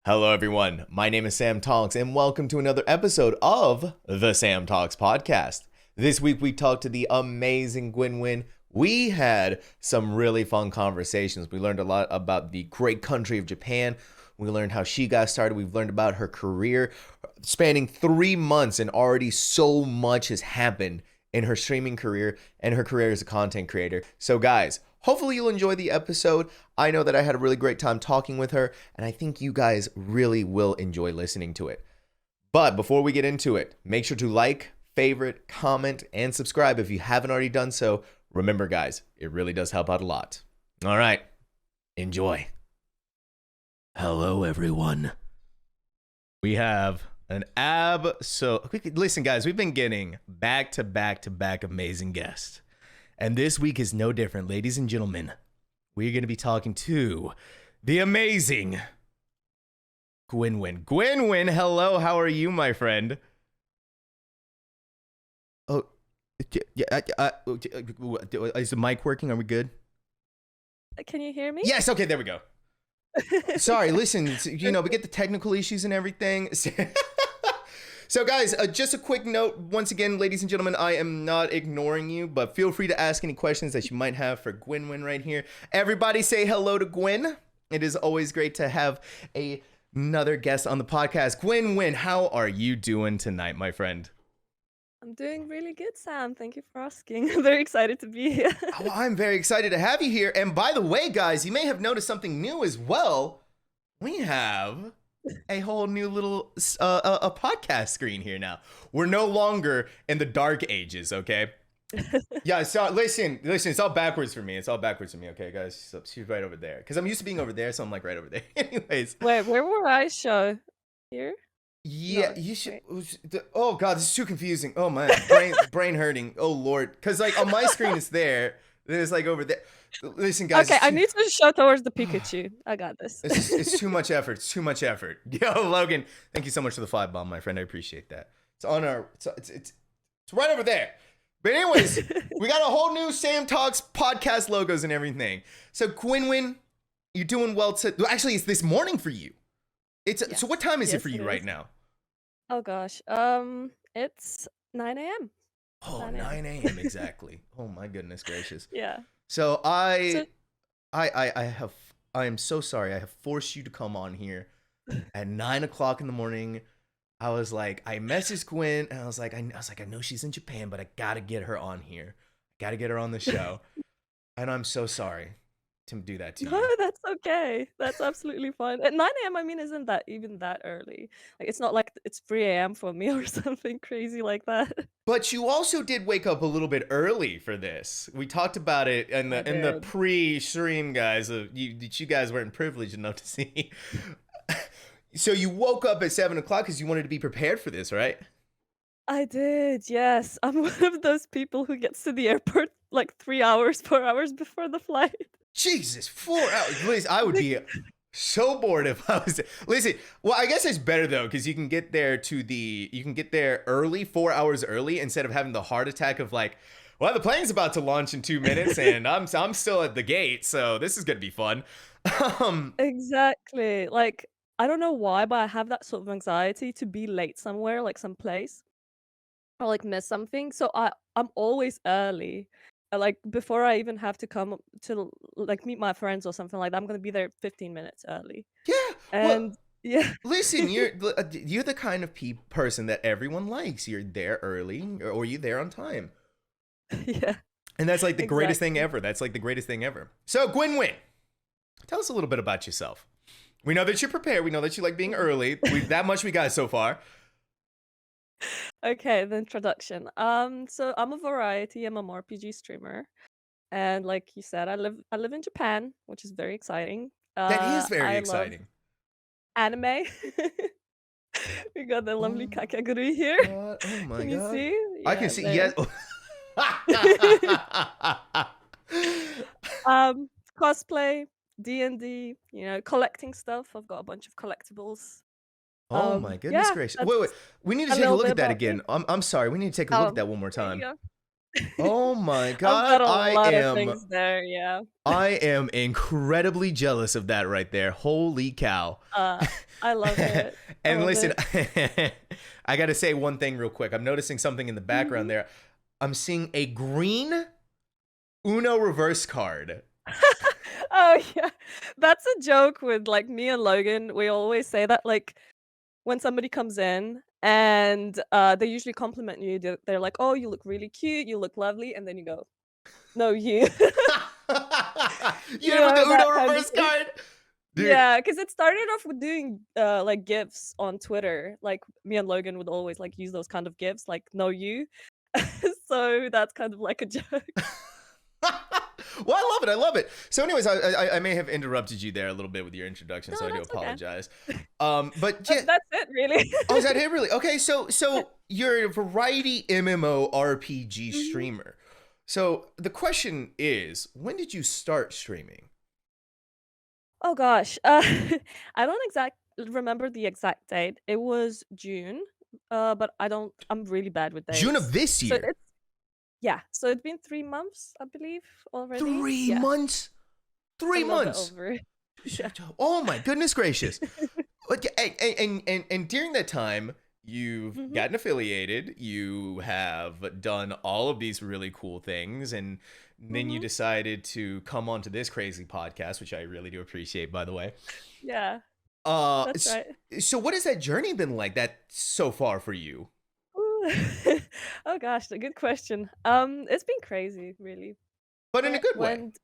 Hello, everyone. My name is SamTalkz, and welcome to another episode of the SamTalkz podcast. This week, we talked to the amazing Gwenwyn. We had some really fun conversations. We learned a lot about the great country of Japan. We learned how she got started. We've learned about her career spanning 3 months, and already so much has happened in her streaming career and her career as a content creator. So, guys, hopefully you'll enjoy the episode. I know that I had a really great time talking with her, and I think you guys really will enjoy listening to it. But before we get into it, make sure to like, favorite, comment, and subscribe if you haven't already done so. Remember, guys, it really does help out a lot. All right, enjoy. Hello, everyone. We have an listen, guys, we've been getting back to back amazing guests. And this week is no different, ladies and gentlemen. We're going to be talking to the amazing Gwenwyn. Gwenwyn, hello. How are you, my friend? Oh, yeah. Is the mic working? Are we good? Can you hear me? Yes. Okay, there we go. Sorry, listen, we get the technical issues and everything. So guys, just a quick note. Once again, ladies and gentlemen, I am not ignoring you, but feel free to ask any questions that you might have for Gwenwyn right here. Everybody say hello to Gwen. It is always great to have another guest on the podcast. Gwenwyn, how are you doing tonight, my friend? I'm doing really good, Sam. Thank you for asking. I'm very excited to be here. Oh, I'm very excited to have you here. And by the way, guys, you may have noticed something new as well. We have a whole new little a podcast screen here now. We're no longer in the dark ages, okay? Yeah, so listen, it's all backwards for me. Okay, guys? So she's right over there. Because I'm used to being over there, so I'm like right over there. Anyways. Wait, where will I show? Here? Yeah, No, you should. wait. Oh God, this is too confusing. Oh man, brain hurting. Oh Lord, because like on my screen it's there, then it's like over there. Listen, guys. Okay, I need to show towards the Pikachu. I got this. It's too much effort. It's too much effort. Yo, Logan, thank you so much for the 5 bomb, my friend. I appreciate that. It's on our. It's right over there. But anyways, we got a whole new SamTalkz podcast logos and everything. So Gwenwyn, you're doing well. Actually, it's this morning for you. So what time is it for you right now? Oh gosh. It's 9 a.m. Oh, 9 a.m. exactly. Oh my goodness gracious. Yeah. So I am so sorry. I have forced you to come on here at 9 o'clock in the morning. I messaged Gwen and I was like, I know she's in Japan, but I gotta get her on here. Gotta get her on the show. And I'm so sorry to do that to you. No, that's okay. That's absolutely fine. At 9 a.m., I mean, isn't that even that early? Like, it's not like it's 3 a.m. for me or something crazy like that. But you also did wake up a little bit early for this. We talked about it in the pre-stream, guys. You guys weren't privileged enough to see. So you woke up at 7 o'clock because you wanted to be prepared for this, right? I did, yes. I'm one of those people who gets to the airport like 3 hours, 4 hours before the flight. Jesus, 4 hours. Listen, I would be so bored if I was. Listen, well, I guess it's better though because you can get there early, 4 hours early, instead of having the heart attack of like, well, the plane's about to launch in 2 minutes and I'm still at the gate, so this is gonna be fun. Exactly. Like, I don't know why, but I have that sort of anxiety to be late somewhere, like some place, or like miss something. So I'm always early. Like before I even have to come to like meet my friends or something like that, I'm gonna be there 15 minutes early. Yeah, well, And yeah. listen, you're the kind of person that everyone likes. You're there early, or you're there on time. Yeah. And that's like the greatest thing Exactly. ever. That's like the greatest thing ever. So, Gwenwyn, tell us a little bit about yourself. We know that you're prepared. We know that you like being early. That much we got so far. Okay, the introduction. So I'm a variety MMORPG streamer, and like you said, I live in Japan, which is very exciting. That is very I love exciting. anime. We got the lovely Oh Kakegurui here. God. Oh my Can you God. see? I Yeah, can see. there. Yes. Cosplay, D&D, collecting stuff. I've got a bunch of collectibles. Oh my goodness Yeah, gracious. that's Wait. We need to a take a little look bit at that about me. again. I'm sorry. We need to take a look at Oh, that one more there you time. go. Oh my I've god, got a lot of things there, yeah. I am incredibly jealous of that right there. Holy cow. Uh, I love it. I And love listen, it. I got to say one thing real quick. I'm noticing something in the background Mhm. there. I'm seeing a green Uno reverse card. Oh, yeah. That's a joke with, like, me and Logan. We always say that, like, when somebody comes in and, they usually compliment you, they're like, "Oh, you look really cute, you look lovely," and then you go, "No, you." You You hit with the know, Uno that kind of reverse thing. card? Dude, Yeah, because it started off with doing, like, GIFs on Twitter. Like, me and Logan would always, like, use those kind of GIFs, like, "No, you." So that's kind of like a joke. well, I love it. I love it. So, anyways, I may have interrupted you there a little bit with your introduction, No, so I do that's okay. apologize. But yeah, That's it, really. oh, is that it really? Okay, so you're a variety MMORPG Mhm. streamer. So the question is, when did you start streaming? Oh gosh, I don't exact remember the exact date. It was June, but I'm really bad with June dates. of this So year. it's yeah, so it's been 3 months, I believe, already. Yeah, 3 months. a Three little bit months. over. Yeah. Oh my goodness gracious. And during that time, you've Mhm, gotten affiliated, you have done all of these really cool things, and then you mhm. decided to come onto this crazy podcast, which I really do appreciate, by the way. Yeah, Uh, that's s- right. so what has that journey been like that so far for you? Ooh. Oh gosh, a good question. It's been crazy, really. But in a It good way. went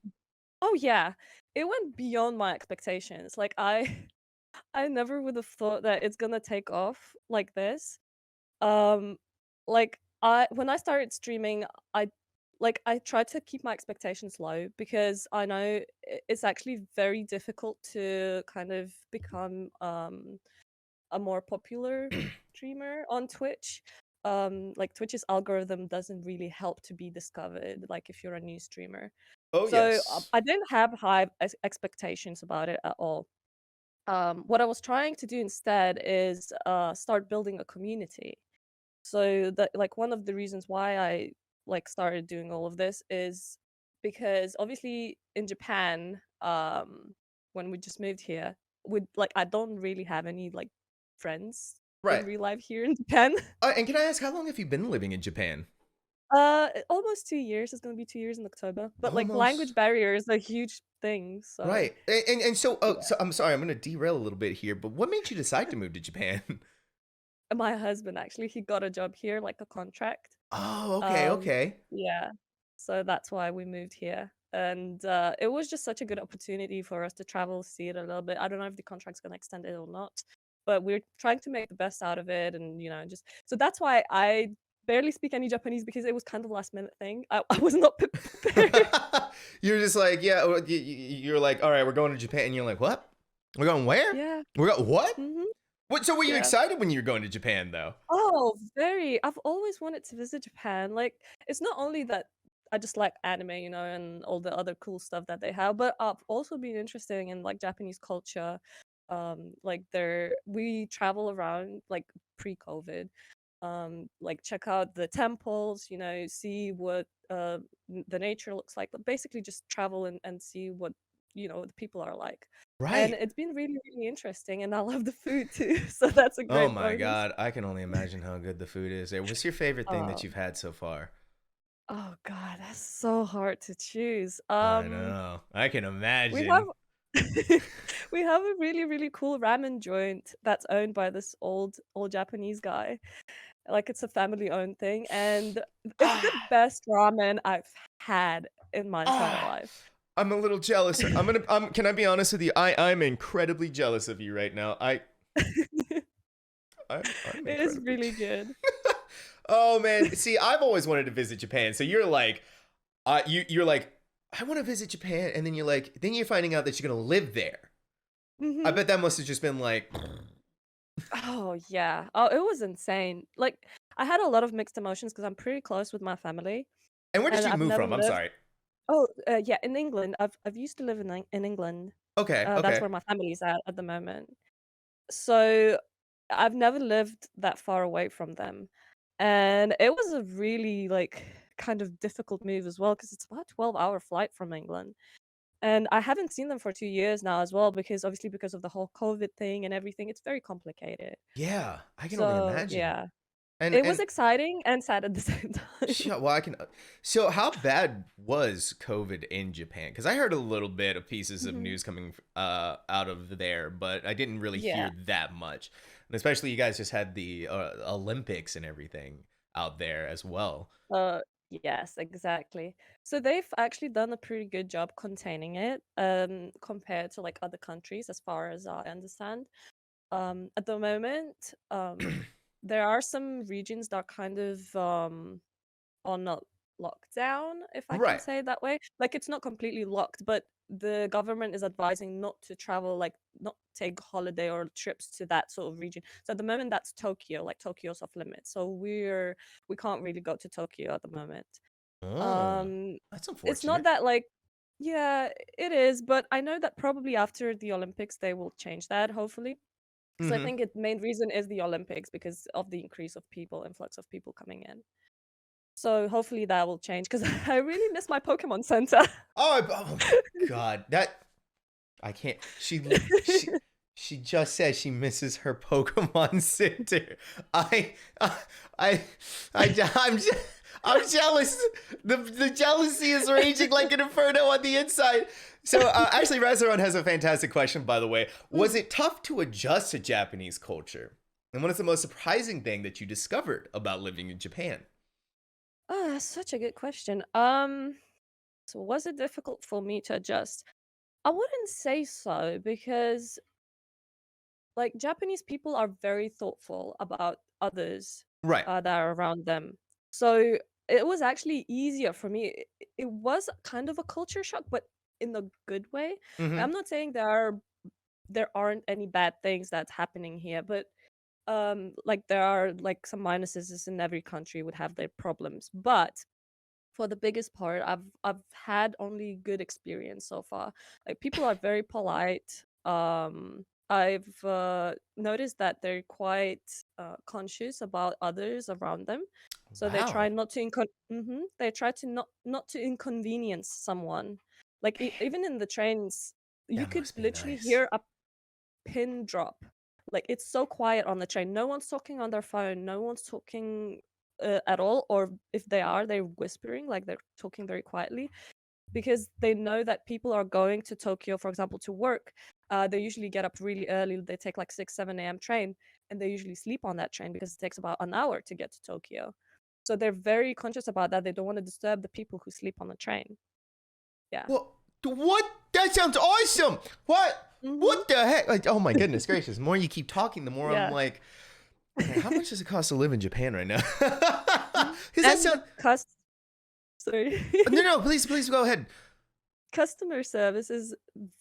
Oh yeah, it went beyond my expectations. Like, I never would have thought that it's gonna take off like this. Um, like, I when I started streaming, I I tried to keep my expectations low because I know it's actually very difficult to kind of become, a more popular streamer on Twitch. Like, Twitch's algorithm doesn't really help to be discovered, like, if you're a new streamer. Oh So, yes. I didn't have high expectations about it at all. What I was trying to do instead is, start building a community. So that like one of the reasons why I like started doing all of this is because obviously in Japan, when we just moved here, I don't really have any like friends in Right. real life here in Japan. And can I ask, how long have you been living in Japan? Almost 2 years. It's gonna be 2 years in October. But like language Almost. barrier is a huge thing. So Right. And so, oh, yeah. so I'm sorry, I'm going to derail a little bit here, but what made you decide to move to Japan? And my husband actually, he got a job here, like a contract. Oh, okay, Um, okay. yeah. So that's why we moved here. And it was just such a good opportunity for us to travel, see it a little bit. I don't know if the contract's gonna extend it or not, but we're trying to make the best out of it and just so that's why I barely speak any Japanese because it was kind of a last minute thing. I was not prepared. You're just like, yeah, you're like, all right, we're going to Japan. And you're like, what? We're going where? Yeah. We're going, what? Mhm. What? So were you Yeah. excited when you were going to Japan, though? Oh, very. I've always wanted to visit Japan. Like, it's not only that I just like anime, and all the other cool stuff that they have, but I've also been interested in like Japanese culture. Like we travel around like pre-COVID. Like check out the temples, see what the nature looks like, but basically just travel and see what the people are like. And Right. it's been really, really interesting, and I love the food too, so that's a Oh great my bonus. God. I can only imagine how good the food is there. What's your favorite thing that Oh, you've had so far? oh god, that's so hard to choose. I know. I can We have imagine. we have a really, really cool ramen joint that's owned by this old Japanese guy. Like, it's a family-owned thing, and it's the Ah, best ramen I've had in my entire ah. life. I'm a little jealous. Can I be honest with you? I'm incredibly jealous of you right now. I'm It is incredibly. really good. Oh man, see, I've always wanted to visit Japan. So you're like, you're like, I want to visit Japan, and then then you're finding out that you're gonna live there. I Mhm. bet that must have just been like, Oh, yeah. Oh, it was insane. Like, I had a lot of mixed emotions because 'cause I'm pretty close with my family, and where did and you I've move never from? I'm lived. sorry. Oh, yeah, in England. I've used to live in England. Okay, That's okay. where my family's at the moment. So, I've never lived that far away from them, and it was a really, like, kind of difficult move as well because it's about a 12-hour flight from England. And I haven't seen them for 2 years now as well because obviously because of the whole COVID thing and everything, it's very complicated. Yeah, I can only So imagine. yeah, And it was and exciting and sad at the same time. Well, I can. So, how bad was COVID in Japan? Because I heard a little bit of pieces of Mhm. news coming out of there, but I didn't really Yeah. hear that much. And especially, you guys just had the Olympics and everything out there as well. Uh, yes, exactly. So they've actually done a pretty good job containing it, compared to like other countries, as far as I understand. At the moment, there are some regions that are kind of on a lockdown, if I can Right. say it that way. Like it's not completely locked, but the government is advising not to travel, like not take holiday or trips to that sort of region. So at the moment, that's Tokyo. Like Tokyo's off limits, so we can't really go to Tokyo at the moment. Oh, Um, that's it's not unfortunate. that like yeah, it is, but I know that probably after the Olympics they will change that, hopefully. Because I Mm-hmm. think the main reason is the Olympics because of the increase of people, influx of people coming in. So hopefully that will change because I really miss my Pokemon Center. Oh my God, that I can't. She just said she misses her Pokemon Center. I I I, I'm I'm jealous. The jealousy is raging like an inferno on the inside. So actually, Razaron has a fantastic question. By the way, was Mm. it tough to adjust to Japanese culture? And what is the most surprising thing that you discovered about living in Japan? Oh, that's such a good question. So was it difficult for me to adjust? I wouldn't say so because like Japanese people are very thoughtful about others Right. that are around them. So it was actually easier for me. It was kind of a culture shock, but in a good way. Mm-hmm. I'm not saying there aren't any bad things that's happening here, but like there are like some minuses in every country would have their problems. But for the biggest part, I've had only good experience so far. Like people are very polite. I've noticed that they're quite conscious about others around them, so they try Wow, not to they try to not to inconvenience someone. Like even in the trains, you that could must be literally nice. hear a pin drop. Like it's so quiet on the train. No one's talking on their phone. No one's talking at all. Or if they are, they're whispering, like they're talking very quietly because they know that people are going to Tokyo, for example, to work. They usually get up really early. They take like 6, 7 a.m. train, and they usually sleep on that train because it takes about an hour to get to Tokyo. So they're very conscious about that. They don't want to disturb the people who sleep on the train. Yeah. What? What? That sounds awesome. What? Mm-hmm. What the heck? Like, oh my goodness gracious! The more you keep talking, the more I'm Yeah. like, okay, how much does it cost to live in Japan right now? Mhm. Because that And the sounds. sorry. No, no, please go ahead. Customer service is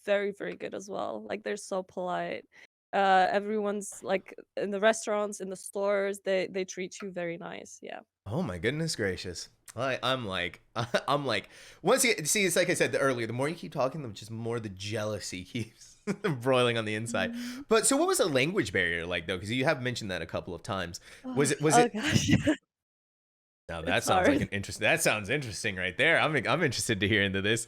very, very good as well. Like they're so polite. Everyone's like in the restaurants, in the stores, they treat you very nice. Yeah. Oh my goodness gracious! I'm like, I'm like, once you see, it's like I said earlier. The more you keep talking, the just more the jealousy keeps broiling on the inside. Mhm. But so, what was the language barrier like though? Because you have mentioned that a couple of times. Was Oh, it? Was oh it? gosh, Now that it's sounds like hard. an interest. That sounds interesting right there. I'm interested to hear into this.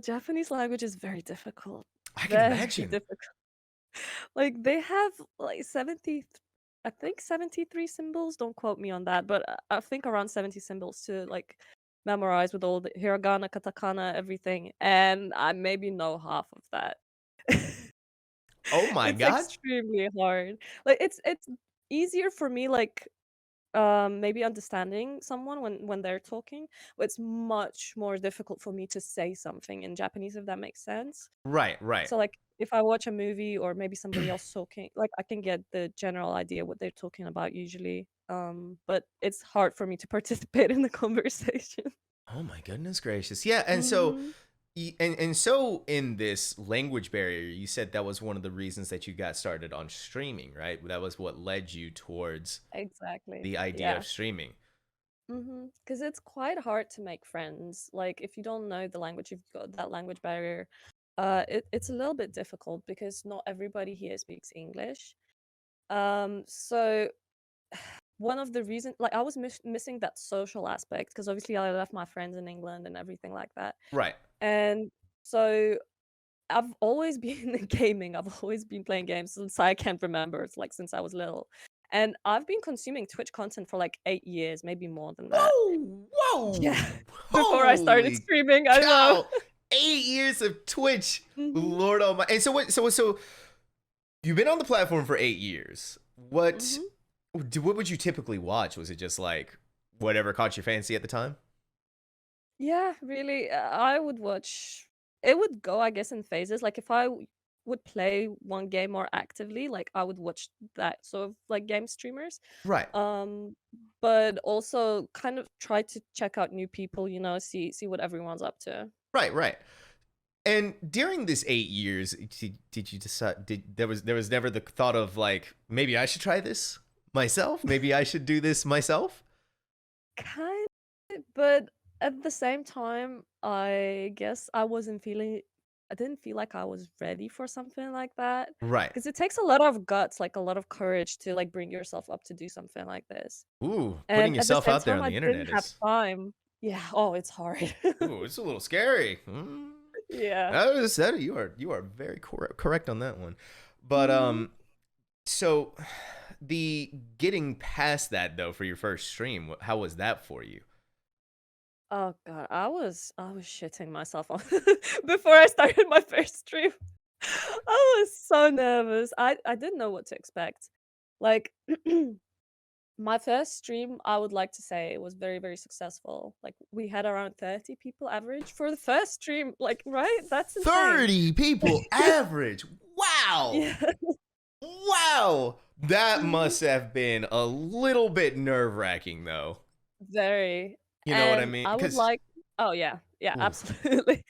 Japanese language is very difficult. I can Very imagine. difficult. Like they have like 70, I think 73 symbols. Don't quote me on that, but I think around 70 symbols to like memorize with all the hiragana, katakana, everything. And I maybe know half of that. Oh my It's god. extremely hard. Like it's easier for me like maybe understanding someone when they're talking, but it's much more difficult for me to say something in Japanese if that makes sense. Right, right. So like if I watch a movie or maybe somebody else talking, like I can get the general idea what they're talking about usually. But it's hard for me to participate in the conversation. Oh my goodness gracious. Yeah, and so Mhm. and so in this language barrier, you said that was one of the reasons that you got started on streaming, right? That was what led you towards Exactly. the idea Yeah. of streaming. Because it's quite hard to make friends. Like if you don't know the language, you've got that language barrier. It's a little bit difficult because not everybody here speaks English. So one of the reasons, like, I was missing that social aspect because obviously I left my friends in England and everything like that. Right. And so I've always been gaming. I've always been playing games since I can remember. It's like since I was little. And I've been consuming Twitch content for like 8 years, maybe more than that. Whoa, whoa, Yeah. Before I started holy streaming, I know. cow! 8 years of Twitch, Mhm, Lord Almighty. And so you've been on the platform for 8 years. mhm. What would you typically watch? Was it just like whatever caught your fancy at the time? Yeah, really. I would watch. It would go, I guess, in phases. Like if I would play one game more actively, like I would watch that sort of like game streamers. Right, Um, but also kind of try to check out new people, see what everyone's up to. right. And during this 8 years, did you decide? There was never the thought of like maybe I should try this myself? Maybe I should do this myself? Kind of, but at the same time, I guess I didn't feel like I was ready for something like that. Right. Because it takes a lot of guts, like a lot of courage to like bring yourself up to do something like this. Ooh, putting And at the yourself same out there time, on I the didn't internet have is time. Yeah, oh, it's hard. ooh, it's a little scary. Yeah. You are very correct on that one. But Mhm. so the getting past that though for your first stream, how was that for you? Oh God, I was shitting myself on before I started my first stream. I was so nervous. I didn't know what to expect. Like my first stream, I would like to say it was very, very successful. Like we had around 30 people average for the first stream. Like, right? That's insane. 30 people average. Wow. Yeah. Wow. That Mhm. must have been a little bit nerve-wracking though. Very. You know what I And mean? I would Cuz like Oh yeah, yeah, ooh, absolutely.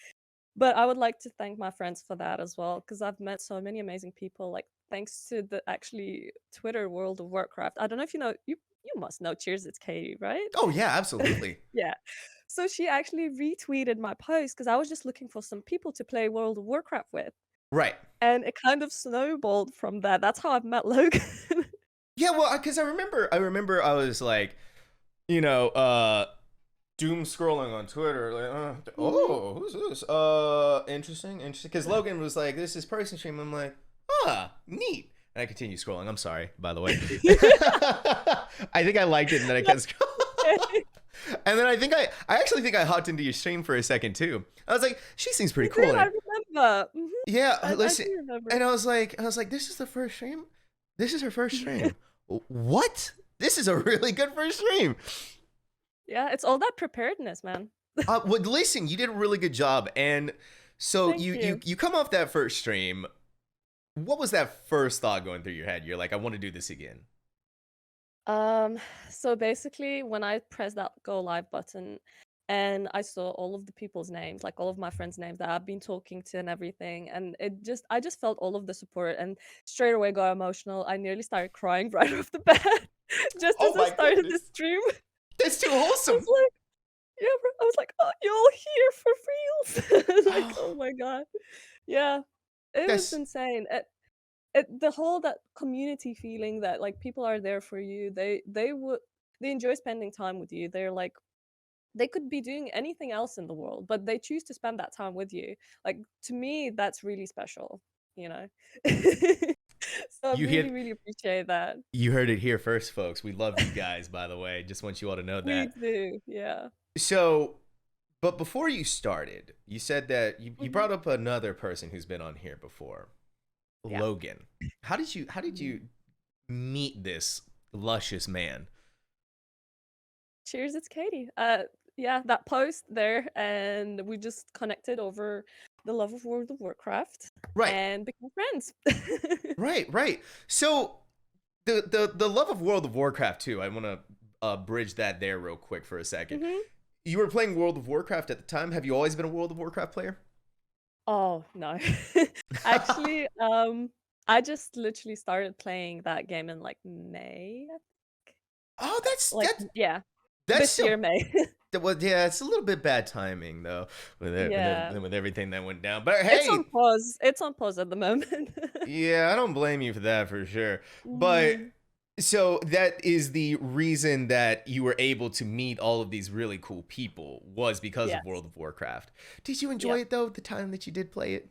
But I would like to thank my friends for that as well, because I've met so many amazing people, like thanks to the actually Twitter World of Warcraft. I don't know if you know you must know Cheers It's Katie, right? oh yeah, absolutely. Yeah. So she actually retweeted my post because I was just looking for some people to play World of Warcraft with. Right. And it kind of snowballed from that. That's how I've met Logan. Yeah, well, because I remember I was like, you know, doom scrolling on Twitter, like, Mhm. who's this? Interesting. Because Logan was like, this is person stream. I'm like, neat. And I continue scrolling. I'm sorry, by the way. I think I liked it, and then I kept scrolling. Okay. And then I actually think I hopped into your stream for a second too. I was like, she seems pretty You cool. did, I And remember. yeah, I listen, do remember. and I was like, this is the first stream. This is her first stream. What? This is a really good first stream. Yeah, it's all that preparedness, man. Well, listen, you did a really good job, and so Thank you you. you come off that first stream. What was that first thought going through your head? You're like, I want to do this again. Um, so basically, when I pressed that go live button and I saw all of the people's names, like all of my friends' names that I've been talking to and everything, and I just felt all of the support and straight away got emotional. I nearly started crying right off the bat, just Oh as I my started the goodness, stream. that's too I was wholesome. like, yeah, bro. I was like, oh, you're all here for reals. Like, oh my God. Yeah, it was That's insane. The whole that community feeling that like people are there for you. They enjoy spending time with you. They're like they could be doing anything else in the world, but they choose to spend that time with you. Like to me, that's really special, you know. So I you really, hit. really appreciate that. You heard it here first, folks. We love you guys, by the way. Just want you all to know We that. do, yeah. So, but before you started, you said that you Mhm. brought up another person who's been on here before, Yeah. Logan. How did you meet this luscious man? Cheers, it's Katie. Yeah, that post there, and we just connected over the love of World of Warcraft Right, and became friends. right. So the love of World of Warcraft too. I want to bridge that there real quick for a second. Mhm. You were playing World of Warcraft at the time. Have you always been a World of Warcraft player? Oh, no. Actually, I just literally started playing that game in, like, May, I think? Oh, that's Like, that's yeah, that's this year, still May. well, yeah. It's a little bit bad timing though, Yeah. with everything that went down. But It's hey, on pause. It's on pause at the moment. yeah, I don't blame you for that for sure. But Mhm. So that is the reason that you were able to meet all of these really cool people was because of Yes. World of Warcraft. Did you enjoy Yep. it though, the time that you did play it?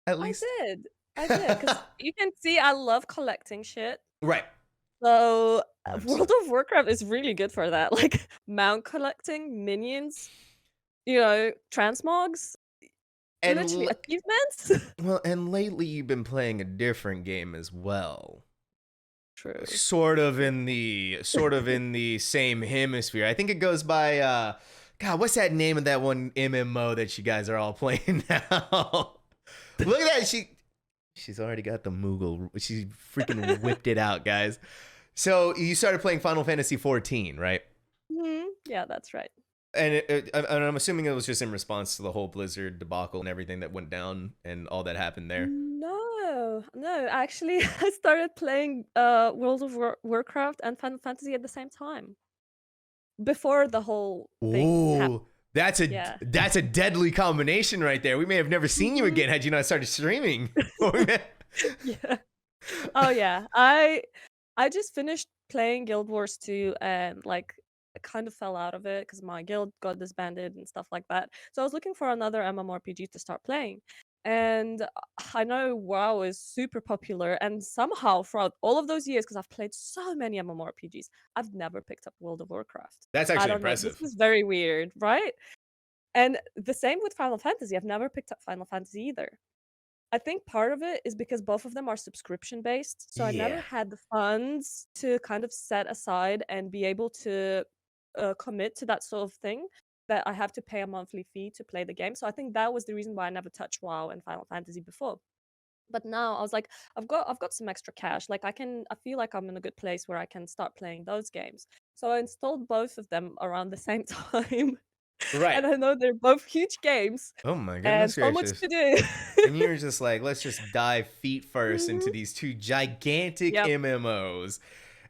At I least? did. I did, because you can see I love collecting shit. Right. So, World 100%. of Warcraft is really good for that, like, mount collecting, minions, transmogs, And literally achievements. and lately you've been playing a different game as well. True. Sort of in the same hemisphere. I think it goes by God, what's that name of that one MMO that you guys are all playing now? Look at that. She's already got the Moogle. She freaking whipped it out, guys. So you started playing Final Fantasy 14, right? Mhm. Yeah, that's right. And I'm assuming it was just in response to the whole Blizzard debacle and everything that went down and all that happened there. No, no, actually, I started playing, World of Warcraft and Final Fantasy at the same time, before the whole thing happened. Ooh, Yeah. that's a deadly combination right there. We may have never seen you Mhm. again had you not started streaming. Yeah. Oh, yeah. I just finished playing Guild Wars 2 and, like, I kind of fell out of it because my guild got disbanded and stuff like that. So I was looking for another MMORPG to start playing. And I know WoW is super popular, and somehow throughout all of those years, because I've played so many MMORPGs, I've never picked up World of Warcraft. That's I actually don't know. This impressive. is very weird, right? And the same with Final Fantasy. I've never picked up Final Fantasy either. I think part of it is because both of them are subscription based, so I never Yeah. had the funds to kind of set aside and be able to commit to that sort of thing that I have to pay a monthly fee to play the game. So I think that was the reason why I never touched WoW and Final Fantasy before. But now I was like, I've got some extra cash. Like I feel like I'm in a good place where I can start playing those games. So I installed both of them around the same time. Right. And I know they're both huge games Oh my and goodness so much gracious. to do. And you're just like, let's just dive feet first into Mhm. these two gigantic Yep. MMOs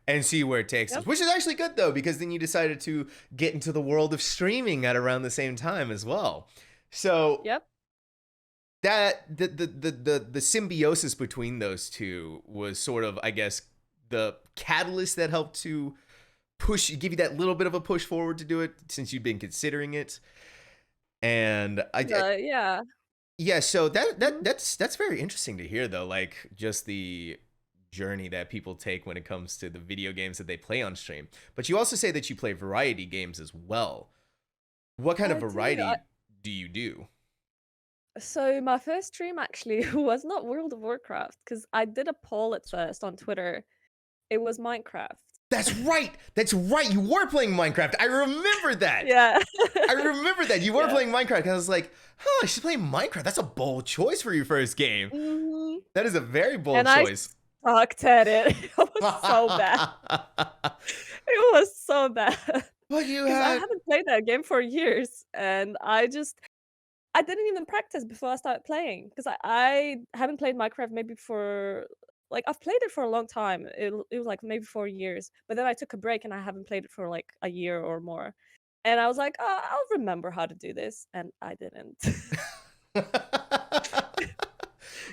and see where it takes us. Yep. Which is actually good though, because then you decided to get into the world of streaming at around the same time as well. So Yep. that the symbiosis between those two was sort of, I guess, the catalyst that helped to give you that little bit of a push forward to do it since you've been considering it. And Yeah. yeah, so Mhm. that's very interesting to hear though, like just the journey that people take when it comes to the video games that they play on stream. But you also say that you play variety games as well. What kind of I do. variety do you do? So my first stream actually was not World of Warcraft because I did a poll at first on Twitter. It was Minecraft. That's right. That's right. You were playing Minecraft. I remember that. Yeah. I remember that you were Yeah. playing Minecraft. And I was like, huh, she's playing Minecraft. That's a bold choice for your first game. Mhm. That is a very bold And I choice. sucked at it. It was so bad. It was so bad But you because I had haven't played that game for years, and I didn't even practice before I started playing because I haven't played Minecraft maybe for like I've played it for a long time. It was like maybe 4 years, but then I took a break and I haven't played it for like a year or more. And I was like, I'll remember how to do this, and I didn't.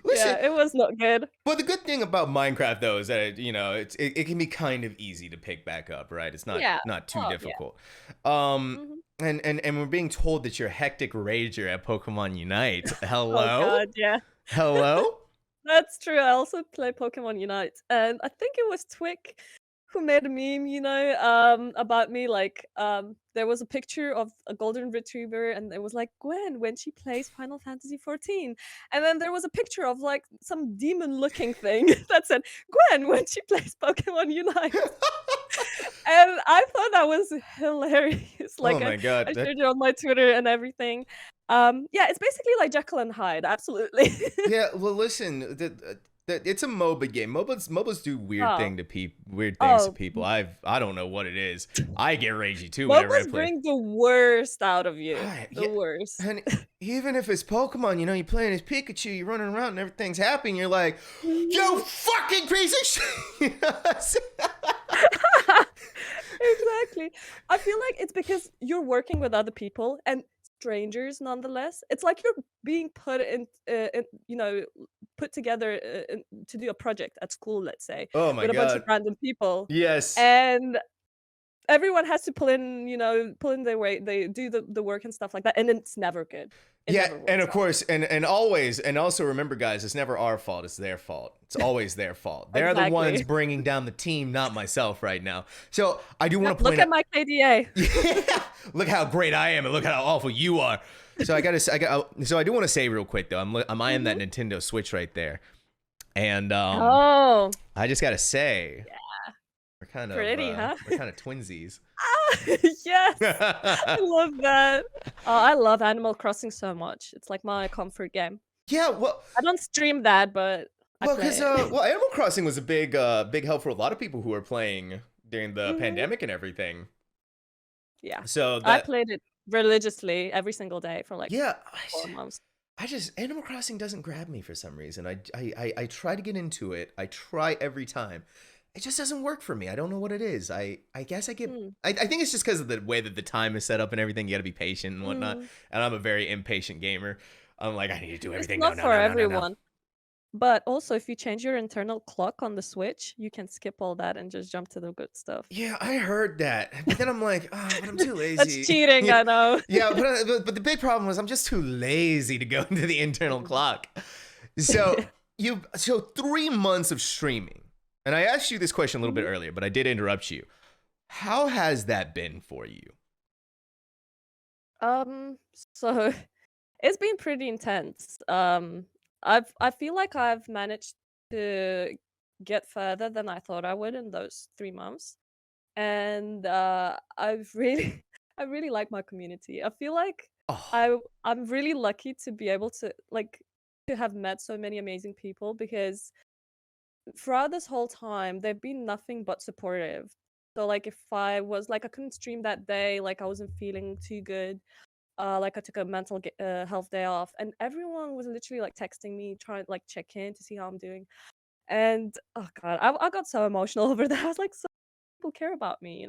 Listen, Yeah, it was not good. but the good thing about Minecraft though is that it can be kind of easy to pick back up, right? It's Yeah. not too Oh yeah. difficult. Um Mhm. and we're being told that you're a hectic rager at Pokemon Unite. Oh Hello? god, yeah. Hello? That's true. I also play Pokemon Unite, and I think it was Twick who made a meme, about me. Like, there was a picture of a golden retriever, and it was like Gwen when she plays Final Fantasy 14, and then there was a picture of like some demon-looking thing that said Gwen when she plays Pokemon Unite, and I thought that was hilarious. Oh Like, I, my god. I shared it on my Twitter and everything. Yeah, it's basically like Jekyll and Hyde. Absolutely. Yeah, well, listen, it's a MOBA game. MOBAs do Oh. weird things to Oh, people. I don't know what it is. I get ragey too whenever I MOBAs play. bring the worst out of you. Yeah, The worst. and even if it's Pokemon, you're playing as Pikachu, you're running around and everything's happening. You're like, you Mhm. fucking piece of shit. Exactly. I feel like it's because you're working with other people and strangers nonetheless. It's like you're being put in put together to do a project at school, let's say, Oh my with a bunch of God. random people, Yes. and everyone has to pull in their weight. They do the work and stuff like that, and it's never good. It Yeah, never and works of out. course, and always, and also remember, guys, it's never our fault. It's their fault. It's always their fault. They're the ones Exactly. bringing down the team, not myself right now. So I do want Yep, to look point at out. my KDA. Yeah, look how great I am, and look how awful you are. So so I do want to say real quick though, I'm eyeing that Mhm. Nintendo Switch right there, and Oh, I just gotta say, pretty, huh? we're kind of twinsies. Ah, yes, I love that. Oh, I love Animal Crossing so much. It's like my comfort game. Yeah, well, I don't stream that, but I because play it. Animal Crossing was a big help for a lot of people who were playing during the Mhm. pandemic and everything. Yeah, So I that played it religiously every single day for like yeah, 4 months. I just Animal Crossing doesn't grab me for some reason. I try to get into it. I try every time. It just doesn't work for me. I don't know what it is. I guess I get. Mm, I think it's just because of the way that the time is set up and everything. You got to be patient and whatnot. mm. And I'm a very impatient gamer. I'm like, I need to do It's everything now, not now, for now, now, now, now. everyone. But also, if you change your internal clock on the Switch, you can skip all that and just jump to the good stuff. Yeah, I heard that, but then I'm like, oh, but I'm too That's lazy. cheating, Yeah, I know. yeah, but the big problem was I'm just too lazy to go into the internal Mm. clock. So 3 months of streaming, and I asked you this question a little bit Mhm. earlier, but I did interrupt you. How has that been for you? Um, so it's been pretty intense. I feel like I've managed to get further than I thought I would in those 3 months, and I've really, I really like my community. I feel like Oh, I'm really lucky to be able to to have met so many amazing people because throughout this whole time they've been nothing but supportive. So like if I was like I couldn't stream that day, like I wasn't feeling too good, like I took a health day off, and everyone was literally like texting me, trying to like check in to see how I'm doing. And oh god, I got so emotional over that. I was like, so people care about me,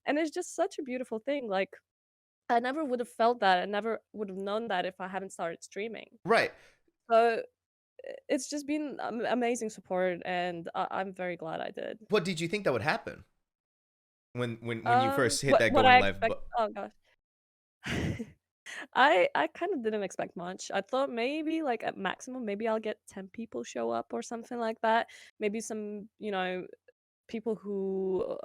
and it's just such a beautiful thing. Like I never would have felt that, I never would have known that if I hadn't started streaming. right. So it's just been amazing support, and I'm very glad I did. What did you think that would happen when you first hit that What going I live? expect? Oh gosh. I kind of didn't expect much. I thought maybe like at maximum, maybe I'll get 10 people show up or something like that. Maybe some, people who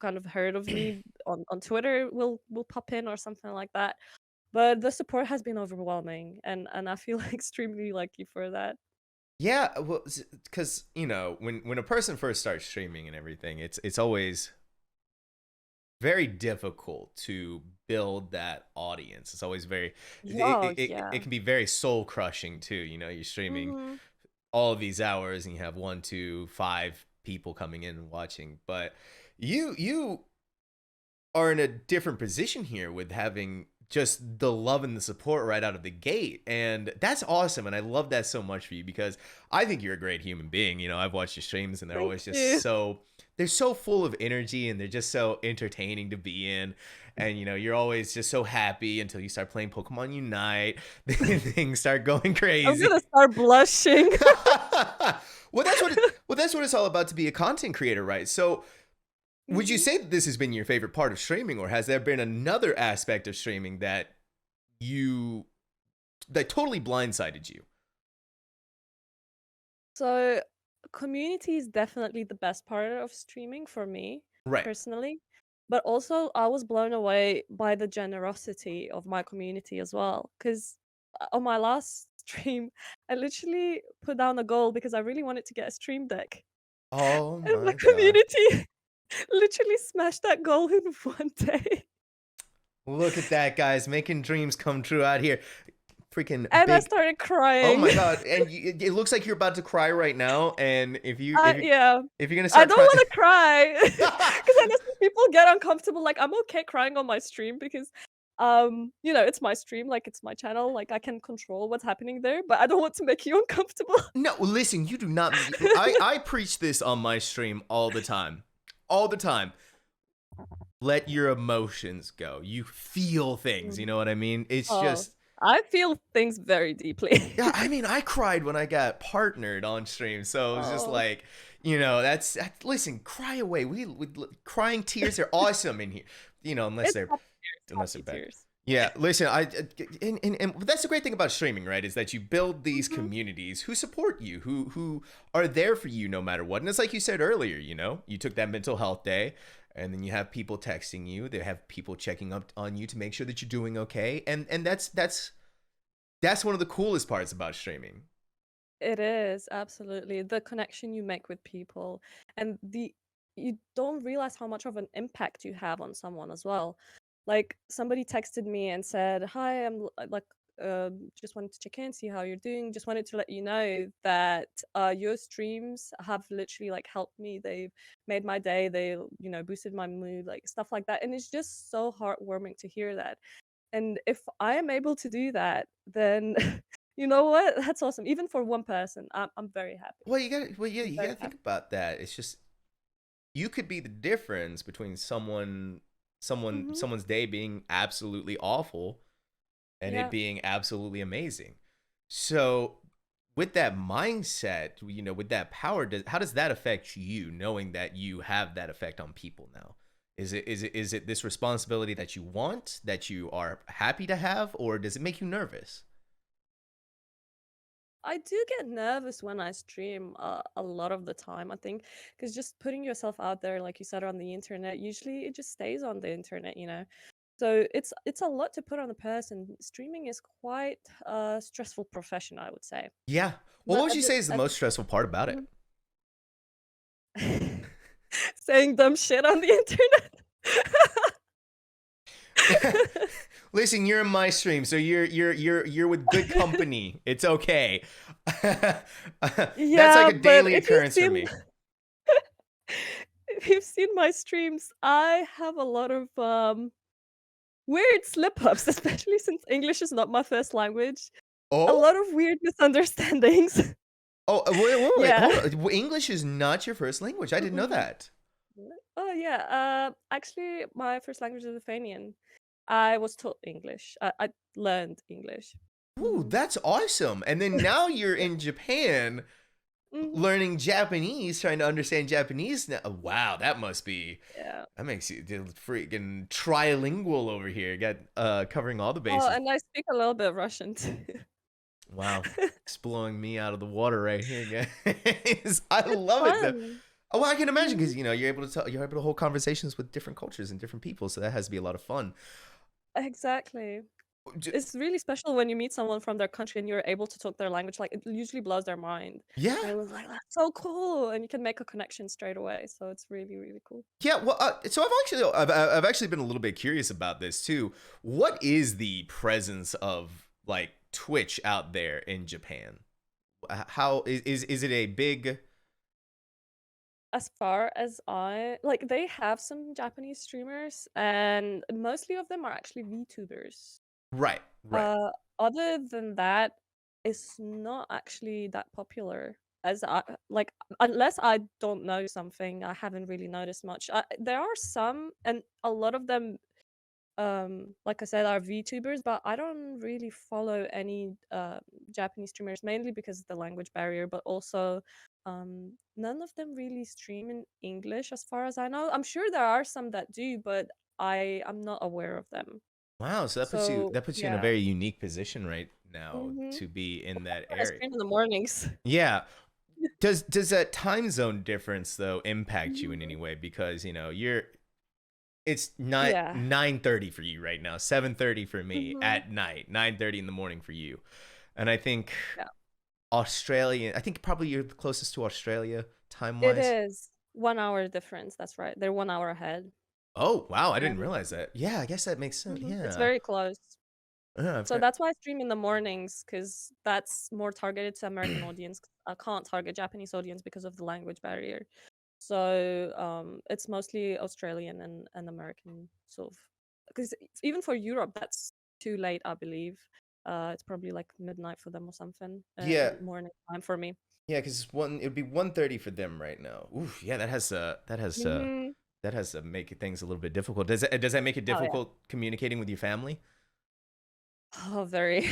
kind of heard of me on Twitter will pop in or something like that. But the support has been overwhelming, and I feel extremely lucky for that. Yeah, well, because when a person first starts streaming and everything, it's always very difficult to build that audience. It's always very Yeah, yeah. it can be very soul crushing too. You're streaming Hmm. all of these hours and you have 1, 2, 5 people coming in and watching, but you are in a different position here with having just the love and the support right out of the gate, and that's awesome, and I love that so much for you because I think you're a great human being. I've watched your streams and they're Thank always just you. they're so full of energy and they're just so entertaining to be in, and you're always just so happy until you start playing Pokemon Unite. Then things start going I'm crazy. gonna start blushing. Well, that's what it's all about to be a content creator, right? So would you Mhm. say that this has been your favorite part of streaming, or has there been another aspect of streaming you that totally blindsided you? So, community is definitely the best part of streaming for me, Right. personally. But also, I was blown away by the generosity of my community as well. Because on my last stream, I literally put down a goal because I really wanted to get a stream deck. Oh And my my god. community literally smashed that goal in 1 day. Look at that, guys, making dreams come true out here. Freaking And I big. started Oh crying. my god. And it looks like you're about to cry right now, and Yeah. if you're going to I start don't crying. wanna cry because I know some people get uncomfortable, like, I'm okay crying on my stream because, it's my stream, like, it's my channel, like, I can control what's happening there, but I don't want to make you uncomfortable. No, listen, you do not. I preach this on my stream all the time. All the time. Let your emotions go. You feel things, you Mm. know what I mean? It's Oh, just I feel things very deeply. Yeah, I mean, I cried when I got partnered on stream, so it was just Oh, like, listen, cry away. Crying tears are awesome in here, unless it's they're unless they're happy bad. tears. Yeah, listen, and that's the great thing about streaming, right? Is that you build these Mhm. communities who support you, who are there for you no matter what. And it's like you said earlier, you took that mental health day, and then you have people texting you, they have people checking up on you to make sure that you're doing okay, and that's one of the coolest parts about streaming. It is, absolutely. The connection you make with people and you don't realize how much of an impact you have on someone as well. Like somebody texted me and said, "Hi, just wanted to check in, see how you're doing. Just wanted to let you know that your streams have literally like helped me. They've made my day. They boosted my mood, like stuff like that." And it's just so heartwarming to hear that. And if I am able to do that, then you know what? That's awesome. Even for one person, I'm very happy. Yeah, I'm you very gotta think happy. about that. It's just you could be the difference between Mhm. someone's day being absolutely awful and it Yeah. being absolutely amazing. So with that mindset, with that power, how does that affect you, knowing that you have that effect on people now? Is it this responsibility that you want, that you are happy to have, or does it make you nervous? I do get nervous when I stream a lot of the time, I think, because just putting yourself out there, like you said, on the internet, usually it just stays on the internet. So it's a lot to put on a person. Streaming is quite a stressful profession, I would say. Yeah. Well, But what would you say is the most stressful part about it? Mhm. Saying dumb shit on the internet. Listen, you're in my stream, so you're with good company. It's okay. That's like Yeah, a but daily if you've occurrence for seen me. if you've seen my streams, I have a lot of weird slip-ups, especially since English is not my first language. A Oh, lot of weird misunderstandings. oh, wait, Yeah. hold on. English is not your first language. I didn't know Mhm. that. Oh, yeah, actually, my first language is Lithuanian. I was taught English. I learned English. Ooh, Mhm. that's awesome. And then now you're Yeah. in Japan Mhm. learning Japanese, trying to understand Japanese now. Wow, Yeah. that makes you freaking trilingual over here. Got covering all the Oh, bases. and I speak a little bit of Russian too. Wow, it's blowing me out of the water right here, guys. I It's love it though. fun. Oh, well, I can imagine Mhm. because you're able to hold conversations with different cultures and different people, so that has to be a lot of fun. Exactly. J- It's really special when you meet someone from their country and you're able to talk their language, like, it usually blows their mind. Yeah, And it was like, "That's so cool," and you can make a connection straight away, so it's really, really cool. yeah. Well, so I've actually been a little bit curious about this too. What is the presence of like Twitch out there in Japan? How is it a big? As far as they have some Japanese streamers, and mostly of them are actually VTubers. Right, right. Uh, Other than that, it's not actually that popular as unless I don't know something, I haven't really noticed much. There are some, and a lot of them, like I said, are VTubers, but I don't really follow any Japanese streamers, mainly because of the language barrier, but also none of them really stream in English, as far as I know. I'm sure there are some that do, but I'm not aware of them. Wow, so So that puts you in a yeah. very unique position right now Mhm. to be in that I area. stream in the mornings. Yeah. Does that time zone difference though impact you in Mhm. any way? Because it's not Yeah. 9:30 for you right now, 7:30 for me Mhm. at night, 9:30 in the morning for you. And I think Yeah. I think probably you're the closest to Australia time It wise. is 1 hour difference, that's right. They're 1 hour ahead. Oh, wow, I didn't And realize that. Yeah, I guess that makes sense. it's Yeah. very close. Yeah, So that's why I stream in the mornings, because that's more targeted to American audience. 'Cause I can't target Japanese audience because of the language barrier. So, it's mostly Australian and American sort of, because even for Europe, that's too late, I believe. It's probably like midnight for them or something, yeah, morning time for me. yeah, because it would be 1:30 for them right now. Oof, yeah, Mhm. that has to make things a little bit difficult. Does that make it Oh, yeah. difficult communicating with your family? Oh, very.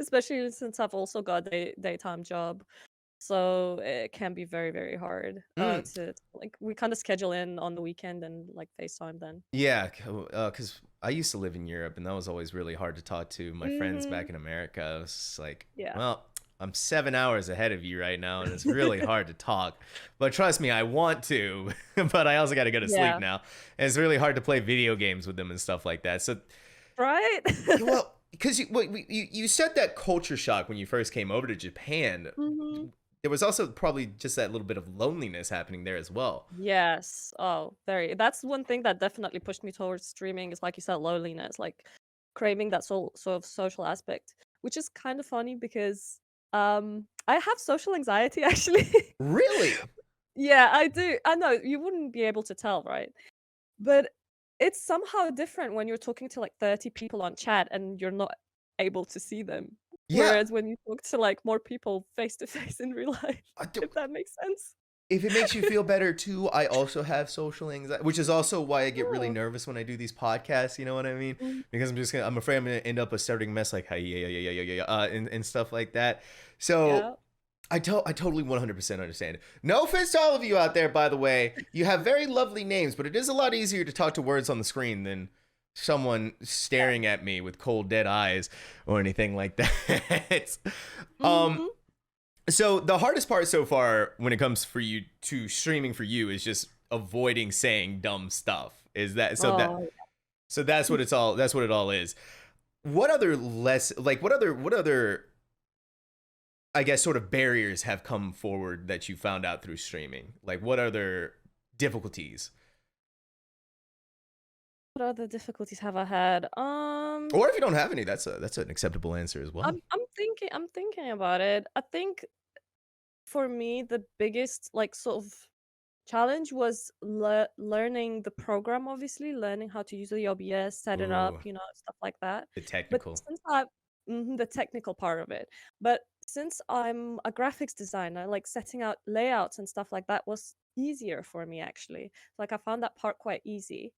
Especially since I've also got a daytime job. So it can be very, very hard Mm. to like we kind of schedule in on the weekend and like FaceTime then. Yeah, because I used to live in Europe, and that was always really hard to talk to my friends Hmm. back in America. I was just like, Yeah. well, I'm 7 hours ahead of you right now, and it's really hard to talk. But trust me, I want to, but I also got to go to sleep Yeah. now. And it's really hard to play video games with them and stuff like that. So, Right? well, because you said that culture shock when you first came over to Japan. Hmm. There was also probably just that little bit of loneliness happening there as well. Yes. Oh, very. That's one thing that definitely pushed me towards streaming is like you said, loneliness, like craving that sort of social aspect, which is kind of funny because I have social anxiety actually. Really? Yeah, I do. I know you wouldn't be able to tell, right? But it's somehow different when you're talking to like 30 people on chat and you're not able to see them. Yeah. Whereas when you talk to like more people face to face in real life, I do, if that makes sense. if it makes you feel better too, I also have social anxiety, which is also why I get really Oh. nervous when I do these podcasts. You know what I mean? Mm, Because I'm afraid I'm gonna end up a starting mess like hey, yeah, and stuff like that. So yeah. I totally 100% understand. No offense to all of you out there, by the way. You have very lovely names, but it is a lot easier to talk to words on the screen than someone staring at me with cold dead eyes or anything like that. um Mhm. so the hardest part so far when it comes for you to streaming for you is just avoiding saying dumb stuff. Is that so that Oh, so that's what it's all that's what it all is. What other less like what other I guess sort of barriers have come forward that you found out through streaming? Like what other difficulties? what other difficulties have I had? Or if you don't have any, that's an acceptable answer as well. I'm thinking about it. I think for me the biggest like sort of challenge was learning the program, obviously, learning how to use the OBS, set it up, Ooh, stuff like that. the But technical. since the technical part of it, but since I'm a graphics designer, like setting out layouts and stuff like that was easier for me actually. Like I found that part quite easy.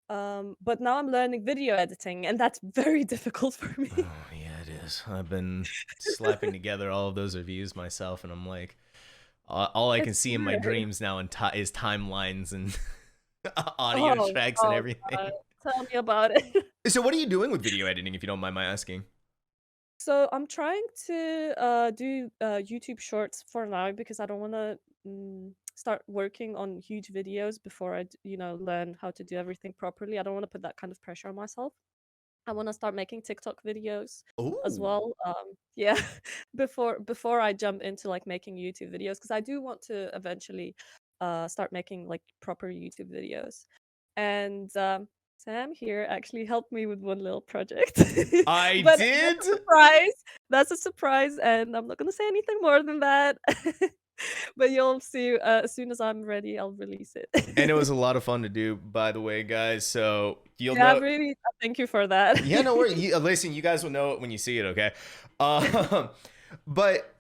But now I'm learning video editing, and that's very difficult for Oh, me. yeah, it is. I've been slapping together all of those reviews myself, and I'm like, all I can It's see in my weird. dreams now is timelines and audio Oh, tracks and oh God. everything. Tell me about it. So, what are you doing with video editing, if you don't mind my asking? So I'm trying to do YouTube Shorts for now because I don't want to start working on huge videos before learn how to do everything properly. I don't want to put that kind of pressure on myself. I want to start making TikTok videos as Ooh, well. Yeah, before I jump into like making YouTube videos because I do want to eventually start making like proper YouTube videos. And Sam here actually helped me with one little project, I but did, that's a surprise. That's a surprise, and I'm not gonna say anything more than that. But you'll see as soon as I'm ready, I'll release and it was it. a lot of fun to do, by the way, guys. So you'll Yeah, know. really. Thank you for that. Yeah, no worries. Listen, you guys will know it when you see it, okay? Um, but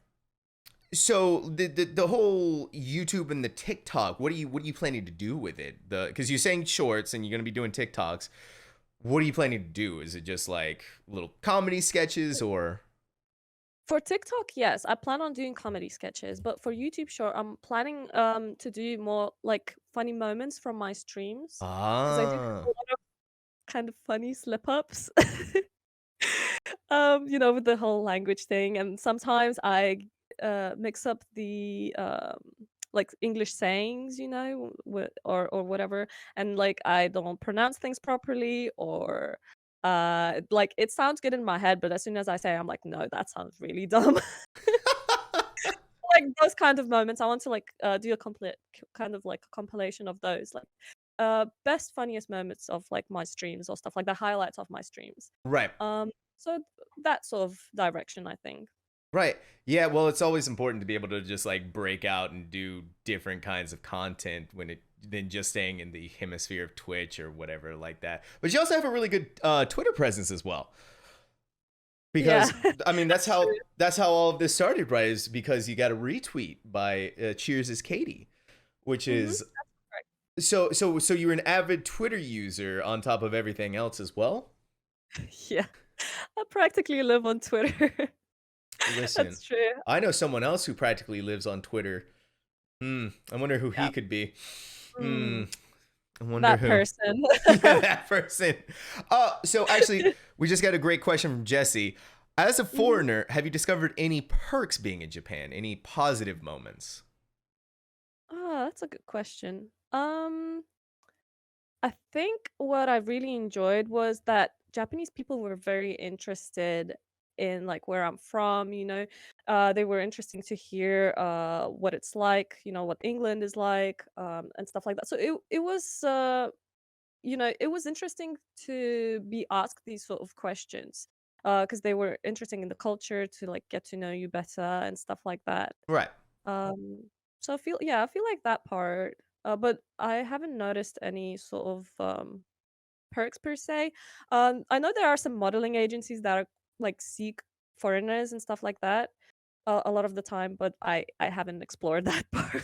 so the whole YouTube and the TikTok, what are you planning to do with it? The because you're saying shorts and you're gonna be doing TikToks. What are you planning to do? Is it just like little comedy sketches or? For TikTok, yes, I plan on doing comedy sketches, but for YouTube Short, I'm planning to do more like funny moments from my streams because I do have a Ah, lot of kind of funny slip ups. With the whole language thing, and sometimes I mix up the like English sayings, or whatever, and like I don't pronounce things properly, or like it sounds good in my head, but as soon as I say, I'm like, no, that sounds really dumb. Like those kind of moments, I want to like do a complete kind of like a compilation of those, like best funniest moments of like my streams or stuff like the highlights of my streams. right. So that sort of direction, I think. Right. Yeah, well, it's always important to be able to just like break out and do different kinds of content when it than just staying in the hemisphere of Twitch or whatever like that. But you also have a really good Twitter presence as well. Yeah. Because I mean, That's true. that's how all of this started, right? Is because you got a retweet by Cheers is Katie, which Mhm. is Right. so you're an avid Twitter user on top of everything else as well. Yeah. I practically live on Twitter. Listen, That's true. I know someone else who practically lives on Twitter. I wonder who he Yeah. could be. Hmm, Mm, I wonder that who. person. Yeah, that person. So actually, we just got a great question from Jesse. As a Mhm. foreigner, have you discovered any perks being in Japan? Any positive moments? Ah, that's a good question. I think what I really enjoyed was that Japanese people were very interested in like where I'm from, you know. They were interesting to hear what it's like, you know, what England is like, and stuff like that. So it was you know, it was interesting to be asked these sort of questions. Because they were interesting in the culture to like get to know you better and stuff like that. Right. Um, so I feel like that part, but I haven't noticed any sort of perks per se. I know there are some modeling agencies that are like seek foreigners and stuff like that a lot of the time, but I haven't explored that part.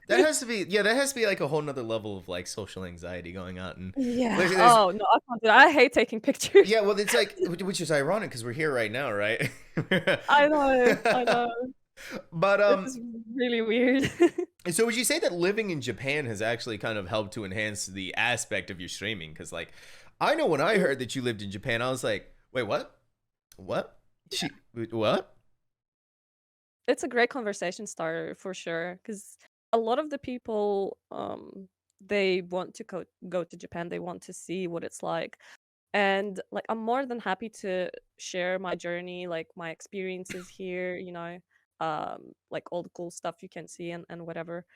That has to be, yeah, that has to be like a whole nother level of like social anxiety going on. And Yeah. listen, there's, Oh no, I can't do that. I hate taking pictures. yeah, well, it's like, which is ironic because we're here right now, right? I know. I know. But This is really weird. so would you say that living in Japan has actually kind of helped to enhance the aspect of your streaming? Because like, I know when I heard that you lived in Japan, I was like, wait, what? What? Yeah. What? It's a great conversation starter for sure, because a lot of the people, they want to go to Japan, they want to see what it's like, and, like, I'm more than happy to share my journey, like, my experiences here, you know, like, all the cool stuff you can see and whatever,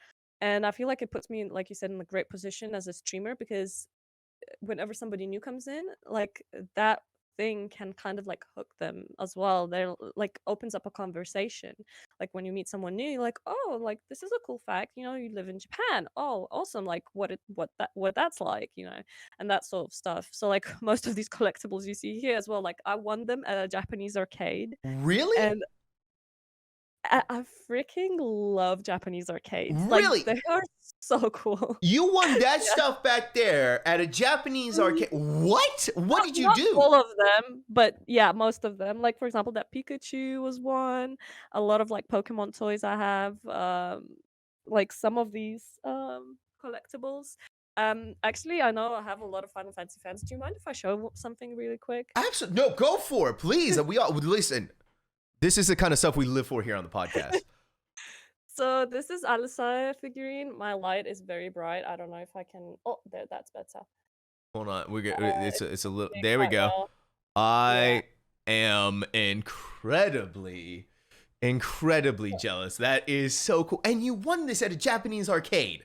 and I feel like it puts me in, like you said, in a great position as a streamer because whenever somebody new comes in, like that thing can kind of like hook them as well. They're like opens up a conversation. Like when you meet someone new, you're like, oh, like this is a cool fact. You know, you live in Japan. Oh, awesome. Like what that's like. You know, and that sort of stuff. So like most of these collectibles you see here as well. Like I won them at a Japanese arcade, Really? and I freaking love Japanese arcades. Like Really? they are so cool. You won that Yeah. stuff back there at a Japanese arcade. What? What did you Not do? all of them, but yeah, most of them. Like, for example, that Pikachu was one, a lot of, like, Pokemon toys I have, like, some of these, collectibles. Actually, I know I have a lot of Final Fantasy fans. Do you mind if I show something really quick? Absolutely. No, go for it, please. We all listen. This is the kind of stuff we live for here on the podcast. So, this is Alisa figurine. My light is very bright. I don't know if I can oh, there, that's better. Hold on. We get Uh, it's a little. doing There we quite go. well. Yeah. I am incredibly jealous. That is so cool. And you won this at a Japanese arcade.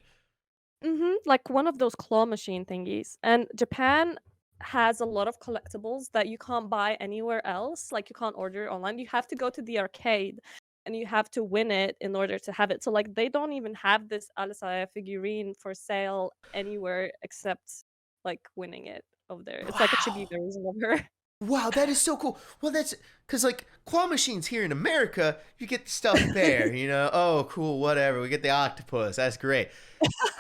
Like one of those claw machine thingies. And Japan has a lot of collectibles that you can't buy anywhere else. Like you can't order online. You have to go to the arcade and you have to win it in order to have it. So like they don't even have this Alisaya figurine for sale anywhere except like winning it over there. It's like a chibi Wow. version of her. Wow, that is so cool. Well, that's because like claw machines here in America, you get the stuff there, you know. Oh, cool, whatever. We get the octopus. That's great.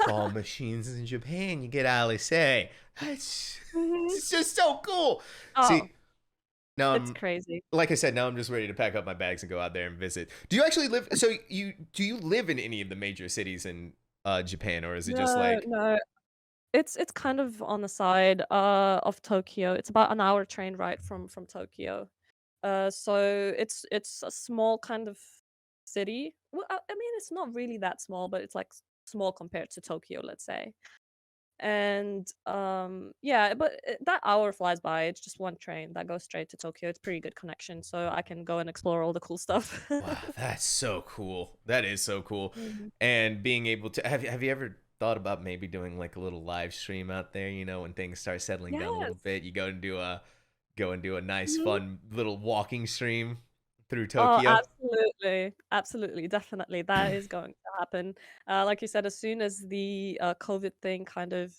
Claw machines in Japan, you get Alice. That's Mhm. it's just so cool. Oh, See, now it's I'm crazy. like I said, now I'm just ready to pack up my bags and go out there and visit. Do you actually live? So do you live in any of the major cities in Japan, or is it just No, like no. It's kind of on the side, of Tokyo. It's about an hour train ride from Tokyo. So it's a small kind of city. Well, I mean, it's not really that small, but it's like small compared to Tokyo, let's say. And yeah, but that hour flies by. It's just one train that goes straight to Tokyo. It's pretty good connection, so I can go and explore all the cool stuff. wow, that's so cool. That is so cool. Mhm. And being able to have you ever thought about maybe doing like a little live stream out there, you know, when things start settling down a little Yes. bit, you go and do a nice Mhm. fun little walking stream through Oh, Tokyo. absolutely. Absolutely, definitely. That is going to happen. Like you said, as soon as the COVID thing kind of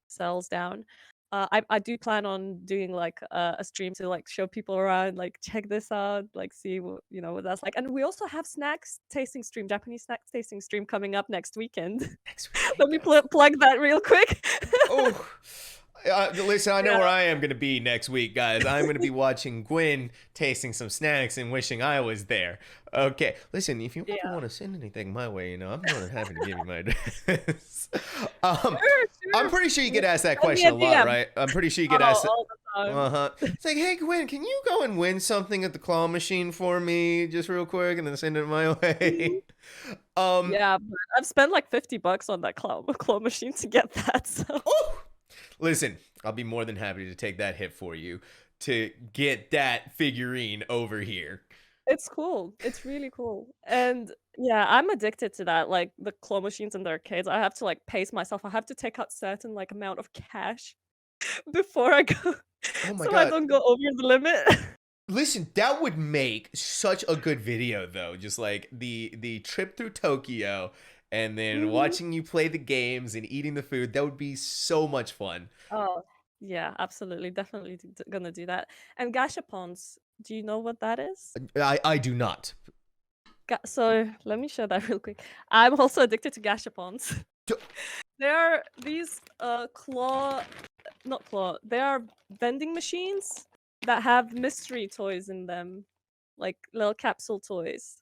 settles down, I do plan on doing like a stream to like show people around, like check this out, like see what you know what that's like. And we also have snacks tasting stream, Japanese snacks tasting stream coming up next weekend. Next Let me weekend. plug that real quick. Oh, Listen, I know Yeah. where I am going to be next week, guys. I'm going to be watching Gwen tasting some snacks and wishing I was there. Okay, listen, if you ever Yeah. want to send anything my way, I'm more than happy to give you my address. um, Sure, I'm sure. pretty sure you get Just asked that send me question a a lot, DM. right? I'm pretty sure you Oh, get asked. all the time. Uh-huh. It's like, hey, Gwen, can you go and win something at the claw machine for me just real quick and then send it my Mhm. way? um, Yeah, but I've spent like $50 on that claw machine to get that, so oh, listen, I'll be more than happy to take that hit for you to get that figurine over here. it's cool. It's really cool. And yeah, I'm addicted to that, like the claw machines in the arcades. I have to like pace myself. I have to take out certain like amount of cash before I go Oh my so I god. don't go over the limit. Listen, that would make such a good video though. Just like the trip through Tokyo and then Mhm. watching you play the games and eating the food. That would be so much fun. Oh, yeah, absolutely. Definitely gonna do that. And gashapons, do you know what that is? I do not. So let me show that real quick. I'm also addicted to gashapons. D- They are these not claw. They are vending machines that have mystery toys in them, like little capsule toys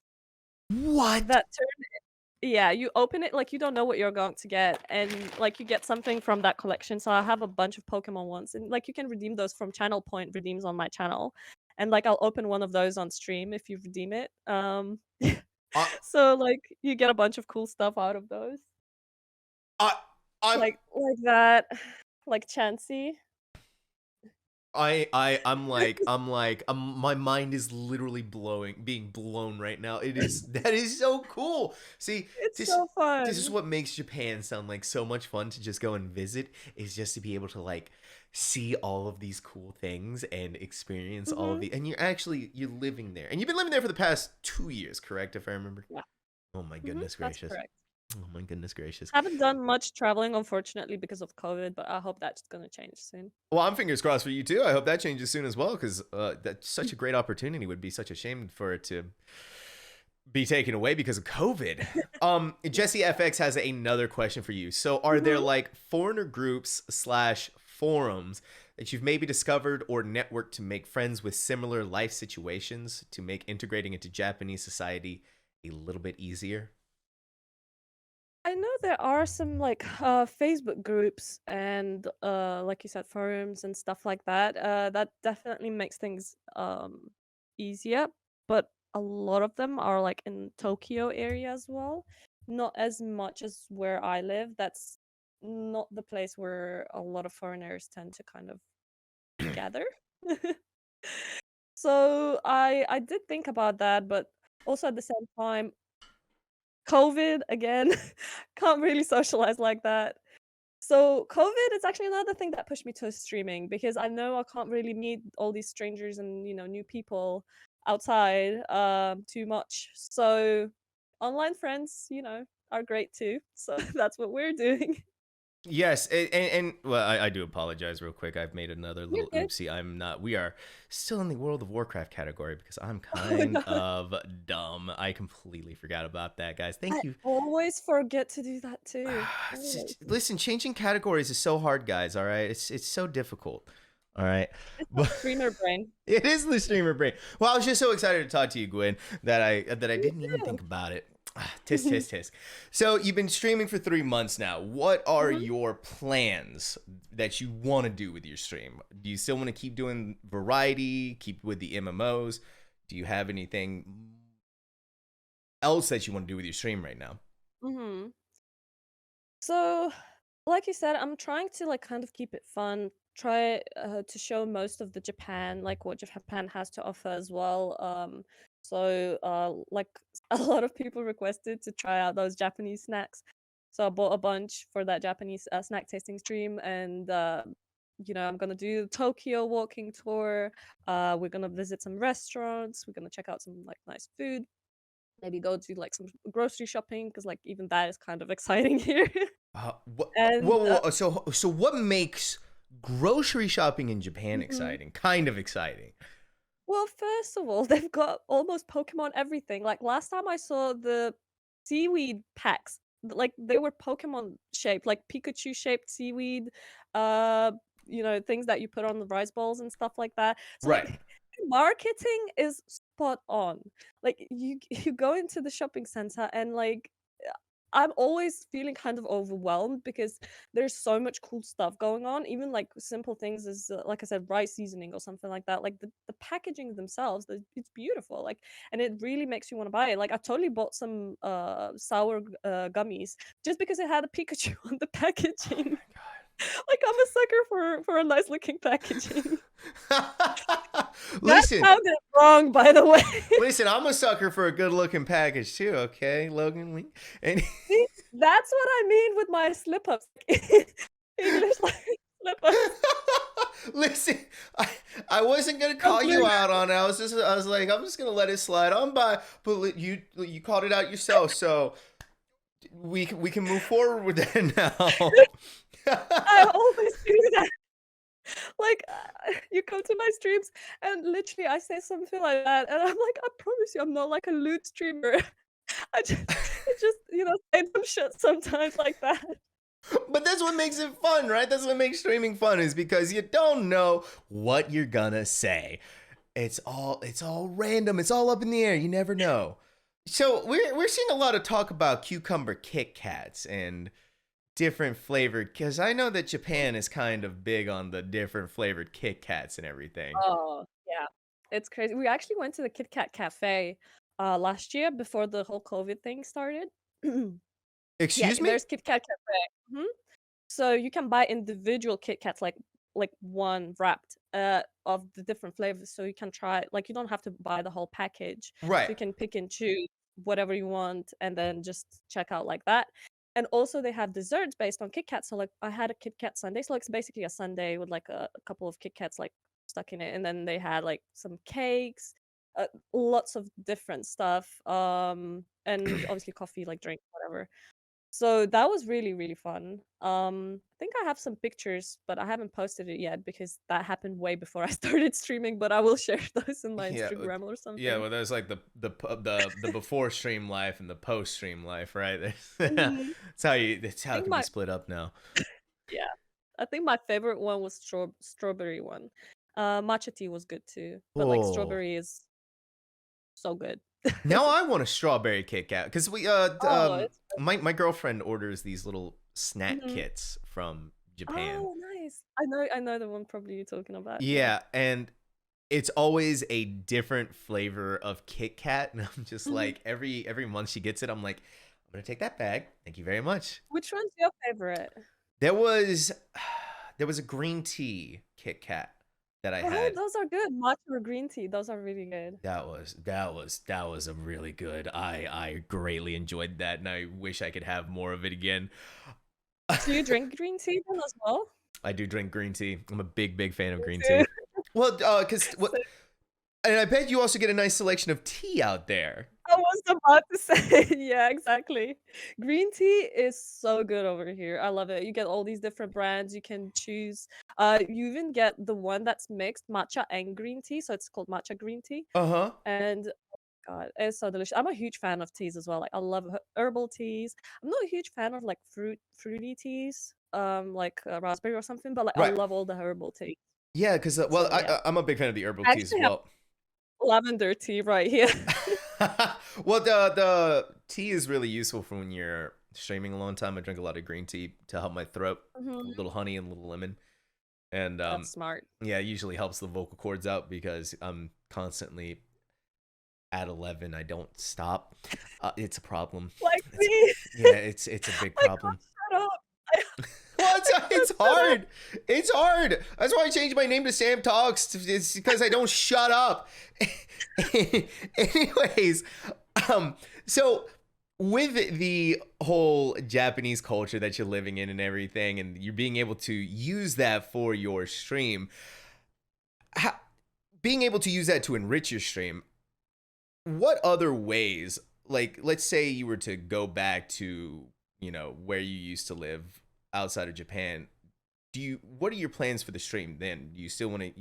What? that turn. Yeah, you open it like you don't know what you're going to get, and like you get something from that collection. So I have a bunch of Pokemon ones, and like you can redeem those from Channel Point redeems on my channel, and like I'll open one of those on stream if you redeem it. I So like you get a bunch of cool stuff out of those, I I'm like that, like Chansey. my mind is literally being blown right now. That is so cool. See, It's this so this is fun. what makes Japan sound like so much fun to just go and visit, is just to be able to like see all of these cool things and experience all of Mhm. the, and you're living there. And you've been living there for the past 2 years, correct, if I remember? Yeah. Oh my Mhm. goodness That's gracious. correct. Oh my goodness gracious. Haven't done much traveling, unfortunately, because of COVID, but I hope that's gonna change soon. Well, I'm fingers crossed for you too. I hope that changes soon as well, because that's such a great opportunity. Would be such a shame for it to be taken away because of COVID. Jesse FX has another question for you. So, are there Mhm. like foreigner groups slash forums that you've maybe discovered or networked to make friends with similar life situations to make integrating into Japanese society a little bit easier? I know there are some like Facebook groups and like you said forums and stuff like that. That definitely makes things easier, but a lot of them are like in Tokyo area as well. Not as much as where I live. That's not the place where a lot of foreigners tend to kind of gather. So I did think about that, but also at the same time, COVID again, can't really socialize like that. So COVID is actually another thing that pushed me to streaming because I know I can't really meet all these strangers and new people outside too much. So online friends, are great too. So that's what we're doing. Yes, and well, I do apologize real quick. I've made another You're little good. oopsie. I'm not. We are still in the World of Warcraft category because I'm Oh kind no. of dumb. I completely forgot about that, guys. I Thank you. always forget to do that too. Always. Listen, changing categories is so hard, guys. All right, it's so difficult. All right, It's that but streamer brain. it is the streamer brain. Well, I was just so excited to talk to you, Gwen, that I Me didn't even think about it. Tisk too. tisk tisk. So you've been streaming for 3 months now. What are Mhm. your plans that you want to do with your stream? Do you still want to keep doing variety, keep with the MMOs? Do you have anything else that you want to do with your stream right now? Mhm. So, like you said, I'm trying to like kind of keep it fun. Try to show most of the Japan, like what Japan has to offer as well. Like a lot of people requested to try out those Japanese snacks, so I bought a bunch for that Japanese snack tasting stream, and I'm gonna do Tokyo walking tour. We're gonna visit some restaurants. We're gonna check out some like nice food. Maybe go to like some grocery shopping because like even that is kind of exciting here. What? And So what makes grocery shopping in Japan mhm. exciting? Kind of exciting. Well, first of all, they've got almost Pokemon everything. Like last time I saw the seaweed packs, like they were Pokemon shaped, like Pikachu shaped seaweed. Uh, things that you put on the rice balls and stuff like that. So Right. like marketing is spot on. Like you go into the shopping center and like I'm always feeling kind of overwhelmed because there's so much cool stuff going on. Even like simple things as like I said, rice seasoning or something like that. Like the packaging themselves, it's beautiful. Like, and it really makes you want to buy it. Like I totally bought some sour gummies just because it had a Pikachu on the Oh packaging. my Like I'm a sucker for a nice looking packaging. god. That Listen, sounded wrong, by the way. listen, I'm a sucker for a good looking package too, okay, Logan? And See, that's what I mean with my slip ups. English like slip ups. listen, I wasn't gonna I'm call you blue. out on it. I was like, I'm just gonna let it slide on by, but you called it out yourself, so we can move forward with that now. I always do that. Like, you come to my streams and literally I say something like that, and I'm like, I promise you, I'm not like a lewd streamer. It just, say some shit sometimes like that. But that's what makes it fun, right? That's what makes streaming fun, is because you don't know what you're gonna say. It's all random. It's all up in the air. You never know. So we're seeing a lot of talk about cucumber Kit Kats and different flavored, because I know that Japan is kind of big on the different flavored Kit Kats and everything. Oh, yeah. It's crazy. We actually went to the Kit Kat cafe last year before the whole COVID thing started. Yeah, Excuse me? there's Kit Kat cafe. So you can buy individual Kit Kats, like one wrapped of the different flavors. So you can try, like, you don't have to buy the whole package. So Right. you can pick and choose whatever you want and then just check out like that. And also they have desserts based on Kit Kat. So like I had a Kit Kat sundae. So like it's basically a sundae with like a couple of Kit Kats like stuck in it. And then they had like some cakes, lots of different stuff. And obviously coffee, like drink, whatever. So that was really, really fun. I think I have some pictures, but I haven't posted it yet because that happened way before I started streaming, but I will share those in my Yeah, Instagram or yeah. something. Well, there's like the before stream life and the post stream life, right? Mhm. That's I how it think can be my split up now. yeah, I think my favorite one was strawberry one. Matcha tea was good too, but like Oh, strawberry is so good. now I want a strawberry Kit Kat, because Oh, it's my girlfriend orders these little snack mhm. kits from Japan. Oh, nice. I know the one probably you're talking about. Yeah. Yeah, and it's always a different flavor of Kit Kat, and I'm just Mhm. like, every month she gets it, I'm like, I'm gonna take that bag. Thank you very much. Which one's your favorite? There was there was a green tea Kit Kat that I Oh, had. those are good. Matcha or green tea, those are really good. That was a really good. I greatly enjoyed that, and I wish I could have more of it again. Do you drink green tea then as well? I do drink green tea. I'm a big fan of Me green too. tea. Well, cause what, So and I bet you also get a nice selection of tea out there. I was about to say, yeah, exactly. Green tea is so good over here. I love it. You get all these different brands you can choose. You even get the one that's mixed matcha and green tea, so it's called matcha green tea. Uh huh. And God, it's so delicious. I'm a huge fan of teas as well. Like I love herbal teas. I'm not a huge fan of like fruity teas, like raspberry or something, but like I Right. love all the herbal teas. Yeah, because well, So yeah, I'm a big fan of the herbal I teas as actually have well. lavender tea right here. Well, the tea is really useful for when you're streaming a long time. I drink a lot of green tea to help my throat, a Mhm. little honey and a little lemon, and That's smart. yeah, it usually helps the vocal cords out because I'm constantly at 11. I don't stop. It's a problem. Like It's me. Yeah, it's a big I problem. can't shut up. I Well, I it's can't shut up. hard. It's hard. That's why I changed my name to SamTalkz. It's because I don't shut up. Anyways, um, so with the whole Japanese culture that you're living in and everything, and you're being able to use that for your stream, how, being able to use that to enrich your stream, what other ways, like let's say you were to go back to, where you used to live outside of Japan, what are your plans for the stream then? Do you still want to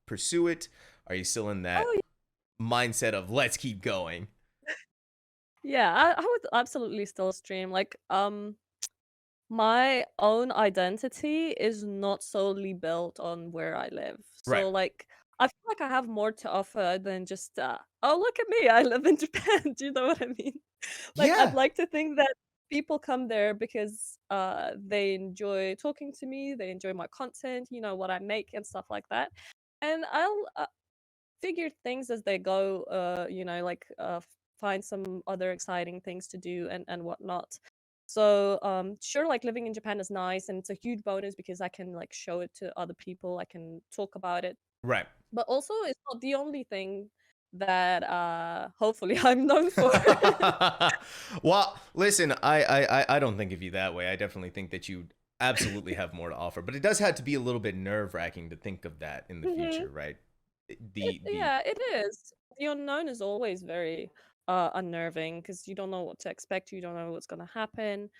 pursue it? Are you still in that Oh, mindset of let's keep going? yeah, I would absolutely still stream. Like, my own identity is not solely built on where I live. Right. So like I feel like I have more to offer than just oh look at me, I live in Japan. Do you know what I mean? Like I'd Yeah. like to think that people come there because they enjoy talking to me, they enjoy my content, you know, what I make and stuff like that. And I'll figure things as they go, you know, like find some other exciting things to do and whatnot. So sure, like living in Japan is nice and it's a huge bonus because I can like show it to other people, I can talk about it. Right. But also it's not the only thing that hopefully I'm known for. Well, listen, I don't think of you that way. I definitely think that you absolutely have more to offer, but it does have to be a little bit nerve-wracking to think of that in the Mhm. future, right? The Yeah, it is. The unknown is always very unnerving because you don't know what to expect, you don't know what's gonna happen.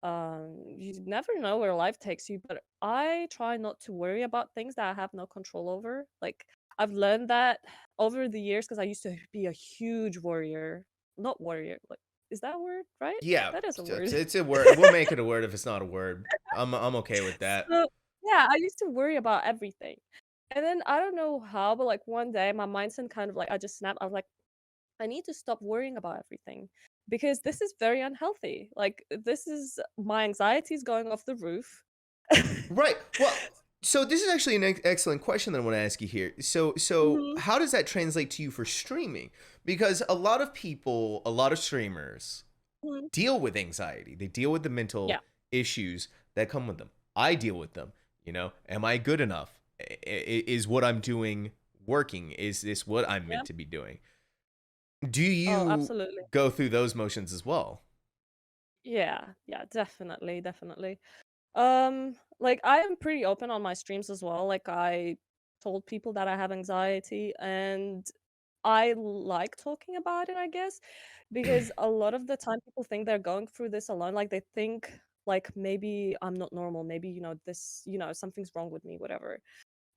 You never know where life takes you, but I try not to worry about things that I have no control over. Like I've learned that over the years because I used to be a huge warrior. Not warrior, like is that a word, right? Yeah, That is a it's, word. it's a word. We'll make it a word if it's not a word. I'm okay with that. So yeah, I used to worry about everything. And then I don't know how, but like one day my mindset kind of like I just snapped. I was like, I need to stop worrying about everything because this is very unhealthy. Like this is my anxiety is going off the roof. Right. Well, so this is actually an excellent question that I want to ask you here. So Mhm, how does that translate to you for streaming? Because a lot of people, a lot of streamers mhm. deal with anxiety. They deal with the mental Yeah. issues that come with them. I deal with them. You know, am I good enough? Is what I'm doing working? Is this what I'm Yeah. meant to be doing? Do Oh, you absolutely. go through those motions as well? Yeah. Yeah, definitely, definitely. Like I am pretty open on my streams as well. Like I told people that I have anxiety and I like talking about it, I guess, because a lot of the time people think they're going through this alone. Like they think like maybe I'm not normal, maybe you know this, you know, something's wrong with me, whatever.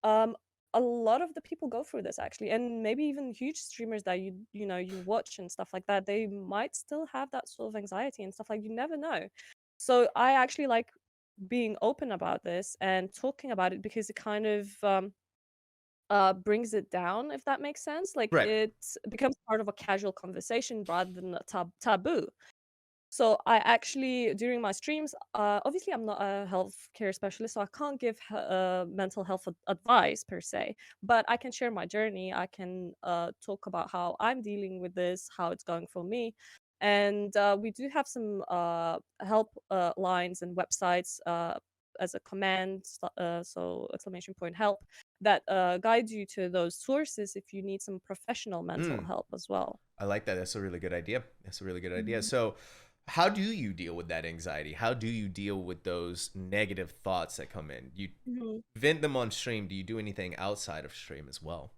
Um, a lot of the people go through this actually, and maybe even huge streamers that you know you watch and stuff like that, they might still have that sort of anxiety and stuff like you never know. So I actually like being open about this and talking about it because it kind of brings it down, if that makes sense. Like Right. it becomes part of a casual conversation rather than a taboo. So I actually, during my streams, obviously I'm not a healthcare specialist, so I can't give mental health advice per se, but I can share my journey. I can talk about how I'm dealing with this, how it's going for me. And we do have some help lines and websites as a command, so exclamation point help, that guide you to those sources if you need some professional mental Mm. help as well. I like that. That's a really good idea. That's a really good idea. Mhm. So, how do you deal with that anxiety? How do you deal with those negative thoughts that come in? You Mhm. vent them on stream. Do you do anything outside of stream as well?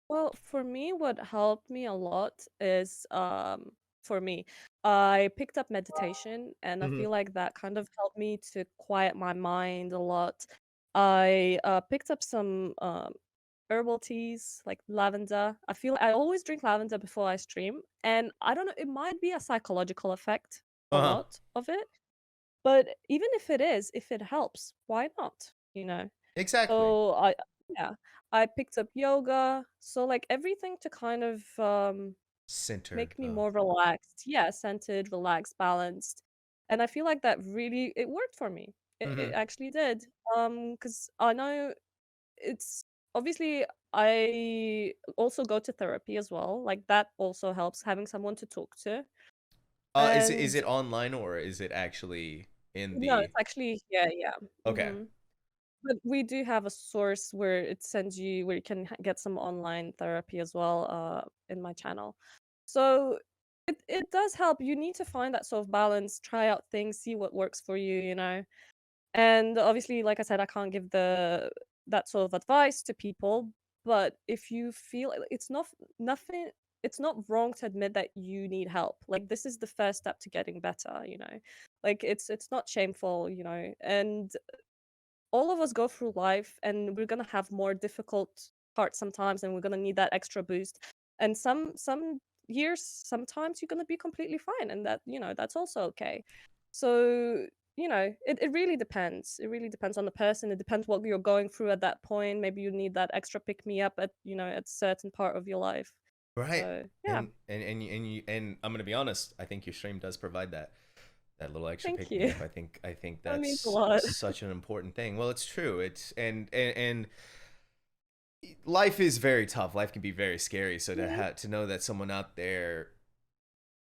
Well, for me, what helped me a lot is for me, I picked up meditation and I Hmm. feel like that kind of helped me to quiet my mind a lot. I picked up some herbal teas like lavender. I feel I always drink lavender before I stream, and I don't know, it might be a psychological effect, a Uh huh. lot of it, but even if it is, if it helps, why not? You know? Exactly. So I yeah, I picked up yoga, so like everything to kind of Center make me the. more relaxed. Yeah, centered, relaxed, balanced. And I feel like that really it worked for me. It Hmm. actually did. Because I know it's obviously I also go to therapy as well. Like that also helps having someone to talk to. Is And it online or is it actually in no, the? it's actually yeah, yeah. Okay. But we do have a source where it sends you where you can get some online therapy as well in my channel. So it does help. You need to find that sort of balance, try out things, see what works for you, you know. And obviously, like I said, I can't give the that sort of advice to people, but if you feel it's not nothing it's not wrong to admit that you need help. Like this is the first step to getting better, you know. Like it's not shameful, you know. And all of us go through life and we're gonna have more difficult parts sometimes and we're gonna need that extra boost. And some years, sometimes you're gonna be completely fine and that, you know, that's also okay. So it really depends. It really depends on the person. It depends what you're going through at that point. Maybe you need that extra pick me up at at certain part of your life. Right. So yeah, And I'm gonna be honest, I think your stream does provide that little extra thank pick me you. up. I think That means a that's lot. such an important thing. Well, it's true. It's and life is very tough. Life can be very scary. So Mhm. to know that someone out there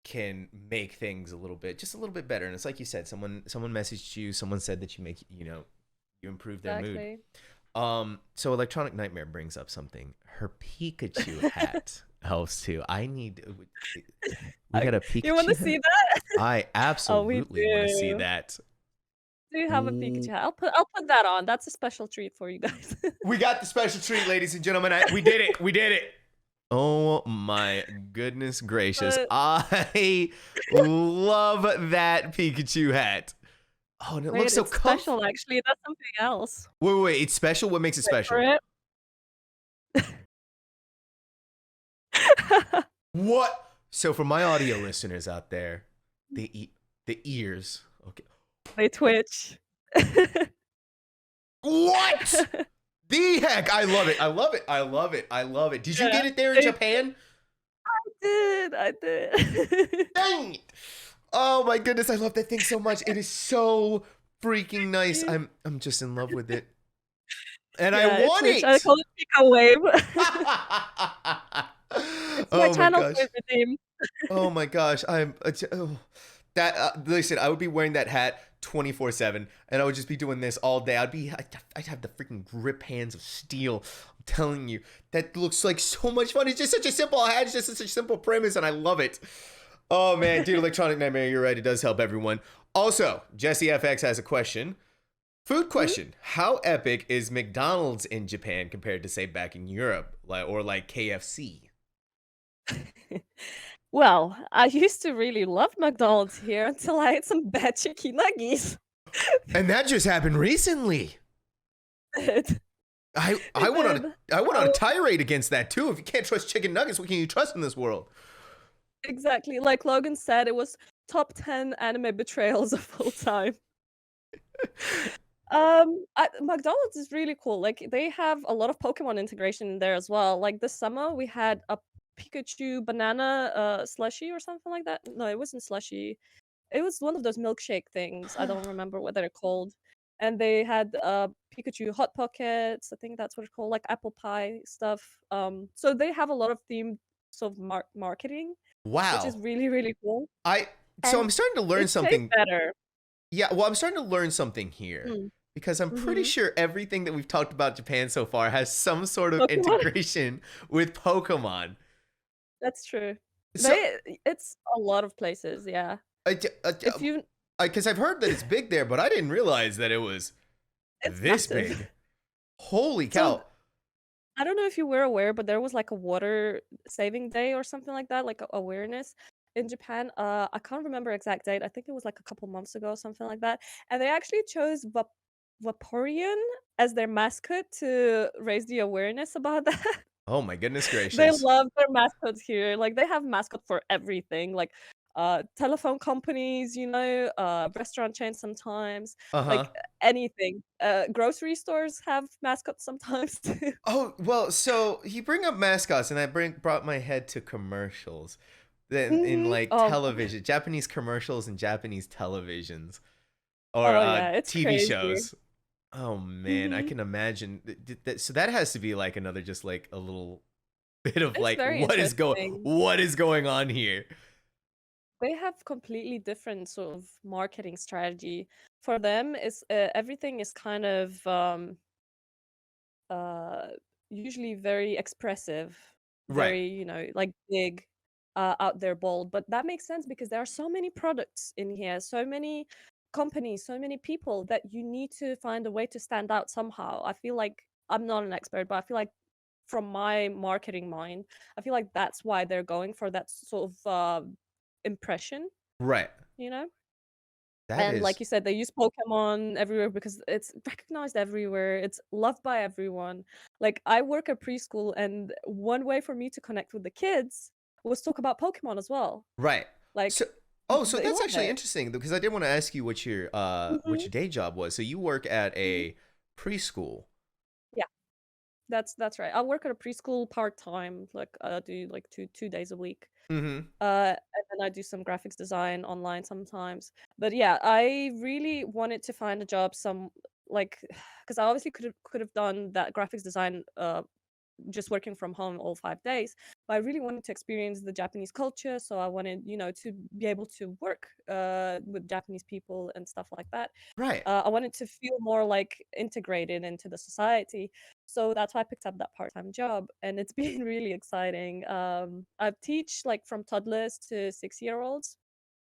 can make things just a little bit better. And it's like you said, someone messaged you, someone said that you improve their mood. Exactly. So Electronic Nightmare brings up something. Her Pikachu hat helps too. We got a You want to Pikachu see hat? that? I Oh, we absolutely want to see do. that. Do you have a Pikachu Ooh. hat? I'll put that on. That's a special treat for you guys. We got the special treat, ladies and gentlemen. We did it. We did it. Oh my goodness gracious. But I love that Pikachu hat. Oh, and it wait, looks so it's comfy. special actually. That's something else. Wait. It's special? What makes it Wait for special? it. What? So for my audio listeners out there, the ears. Okay. They twitch. What? The heck? I love it. I love it. I love it. I love it. Did you Yeah, get it there in they Japan? I did. Dang it. Oh my goodness, I love that thing so much. It is so freaking nice. Yeah, I'm just in love with it. And I yeah, it want twitch. I it. call it Pika Wave. It's my Oh my channel gosh. favorite name. Oh my gosh. That listen, I would be wearing that hat 24/7 and I would just be doing this all day. I'd have the freaking grip hands of steel. I'm telling you. That looks like so much fun. It's just such a simple hat. It's just such a simple premise and I love it. Oh man, dude, Electronic Nightmare, you're right. It does help everyone. Also, Jesse FX has a question. Food Mhm. question. How epic is McDonald's in Japan compared to say back in Europe, like KFC? Well, I used to really love McDonald's here until I ate some bad chicken nuggets. And that just happened recently. It I it went on did. I went on a Oh, tirade against that too. If you can't trust chicken nuggets, what can you trust in this world? exactly. Like Logan said, it was top 10 anime betrayals of all time. McDonald's is really cool. Like they have a lot of Pokemon integration in there as well. Like this summer we had a Pikachu banana slushy or something like that. No, it wasn't slushy. It was one of those milkshake things. I don't remember what they're called. And they had Pikachu hot pockets. I think that's what it's called, like apple pie stuff. So they have a lot of themed sort of marketing, which is Wow. really really cool. I so And I'm starting to learn it tastes something. better. Yeah, well, I'm starting to learn something here Mm. because I'm pretty Mm-hmm. sure everything that we've talked about Japan so far has some sort of Pokemon. integration with Pokemon. That's true. So, It's a lot of places, yeah. If you because I've heard that it's big there, but I didn't realize that it was It's this massive. big. Holy So cow! I don't know if you were aware, but there was like a water saving day or something like that, like awareness in Japan. I can't remember exact date. I think it was like a couple months ago, something like that. And they actually chose Vaporeon as their mascot to raise the awareness about that. Oh my goodness They gracious! love their mascots here. Like they have mascot for everything. Like telephone companies, restaurant chains sometimes, Uh like huh. anything. Grocery stores have mascots sometimes too. Oh well, so you bring up mascots, and brought my head to commercials. Then in like Oh, television, Japanese commercials and Japanese televisions or oh yeah, it's TV crazy. shows. Oh man, I Mhm. can imagine. So that has to be like another, just like a little bit of It's like very interesting. what is going on here? They have completely different sort of marketing strategy. For them, is everything is kind of uh usually very expressive, Right, very, like big, out there, bold. But that makes sense because there are so many products in here, so many companies, so many people that you need to find a way to stand out somehow. I feel like I'm not an expert, but I feel like from my marketing mind, I feel like that's why they're going for that sort of impression, right. you know? That And like is you said, they use Pokemon everywhere because it's recognized everywhere. It's loved by everyone. Like I work at preschool, and one way for me to connect with the kids was talk about Pokemon as well. right. Like So Oh, so They that's love actually it. interesting because I did want to ask you what Hmm. your day job was. So you work at Hmm. a preschool. Yeah, that's right. I work at a preschool part time. Like I do like two days a week. Mm-hmm. And then I do some graphics design online sometimes. But yeah, I really wanted to find a job like because I obviously could have done that graphics design just working from home all 5 days. But I really wanted to experience the Japanese culture, so I wanted, to be able to work with Japanese people and stuff like that. Right. I wanted to feel more like integrated into the society. So that's why I picked up that part-time job, and it's been really exciting. I teach like from toddlers to 6-year-olds.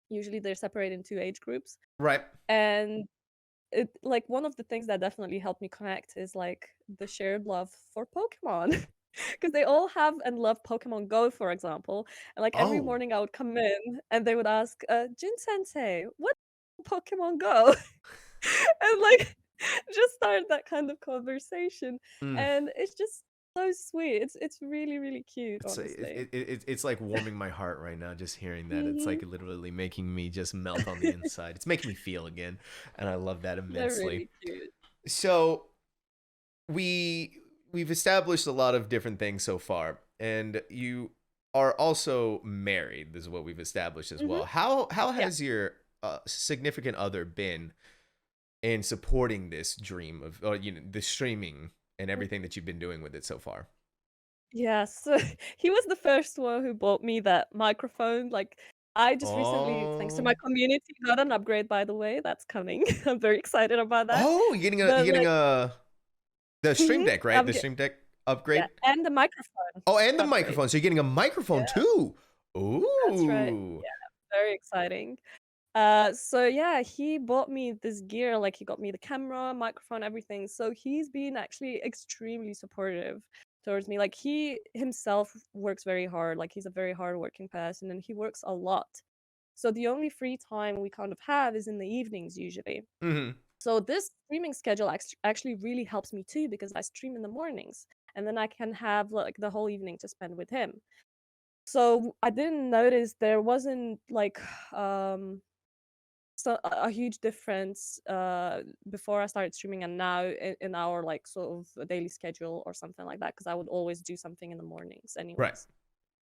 Usually they're separated in two age groups. Right. And it like one of the things that definitely helped me connect is like the shared love for Pokemon. Because they all have and love Pokemon Go, for example. And like every Oh. morning I would come in and they would ask, Jin Sensei, what Pokemon Go? And like just start that kind of conversation. Mm. And it's just so sweet. It's really, really cute, It's honestly. it's like warming my heart right now just hearing that. It's Hmm. like literally making me just melt on the inside. It's making me feel again, and I love that They're immensely. really cute. So we we've established a lot of different things so far, and you are also married. This is what we've established as Hmm. well. How Yeah. has your significant other been in supporting this dream of the streaming and everything that you've been doing with it so far? Yes, he was the first one who bought me that microphone. Like, I just recently, thanks to Oh. my community, got an upgrade, by the way. That's coming. I'm very excited about that. Oh, you're But getting like, a the Stream mhm, Deck, right? The Stream Deck yeah, upgrade. and the microphone Oh, and the upgrade. microphone. So you're getting a Yeah, microphone too. that's right. Ooh. Yeah, very exciting. So yeah, he bought me this gear, like he got me the camera, microphone, everything. So he's been actually extremely supportive towards me. Like he himself works very hard. Like he's a very hardworking person and he works a lot. So the only free time we kind of have is in the evenings usually. Hmm. So this streaming schedule actually really helps me too because I stream in the mornings and then I can have like the whole evening to spend with him. So I didn't notice there wasn't like um a huge difference before I started streaming and now in our like sort of daily schedule or something like that because I would always do something in the mornings Right. anyways.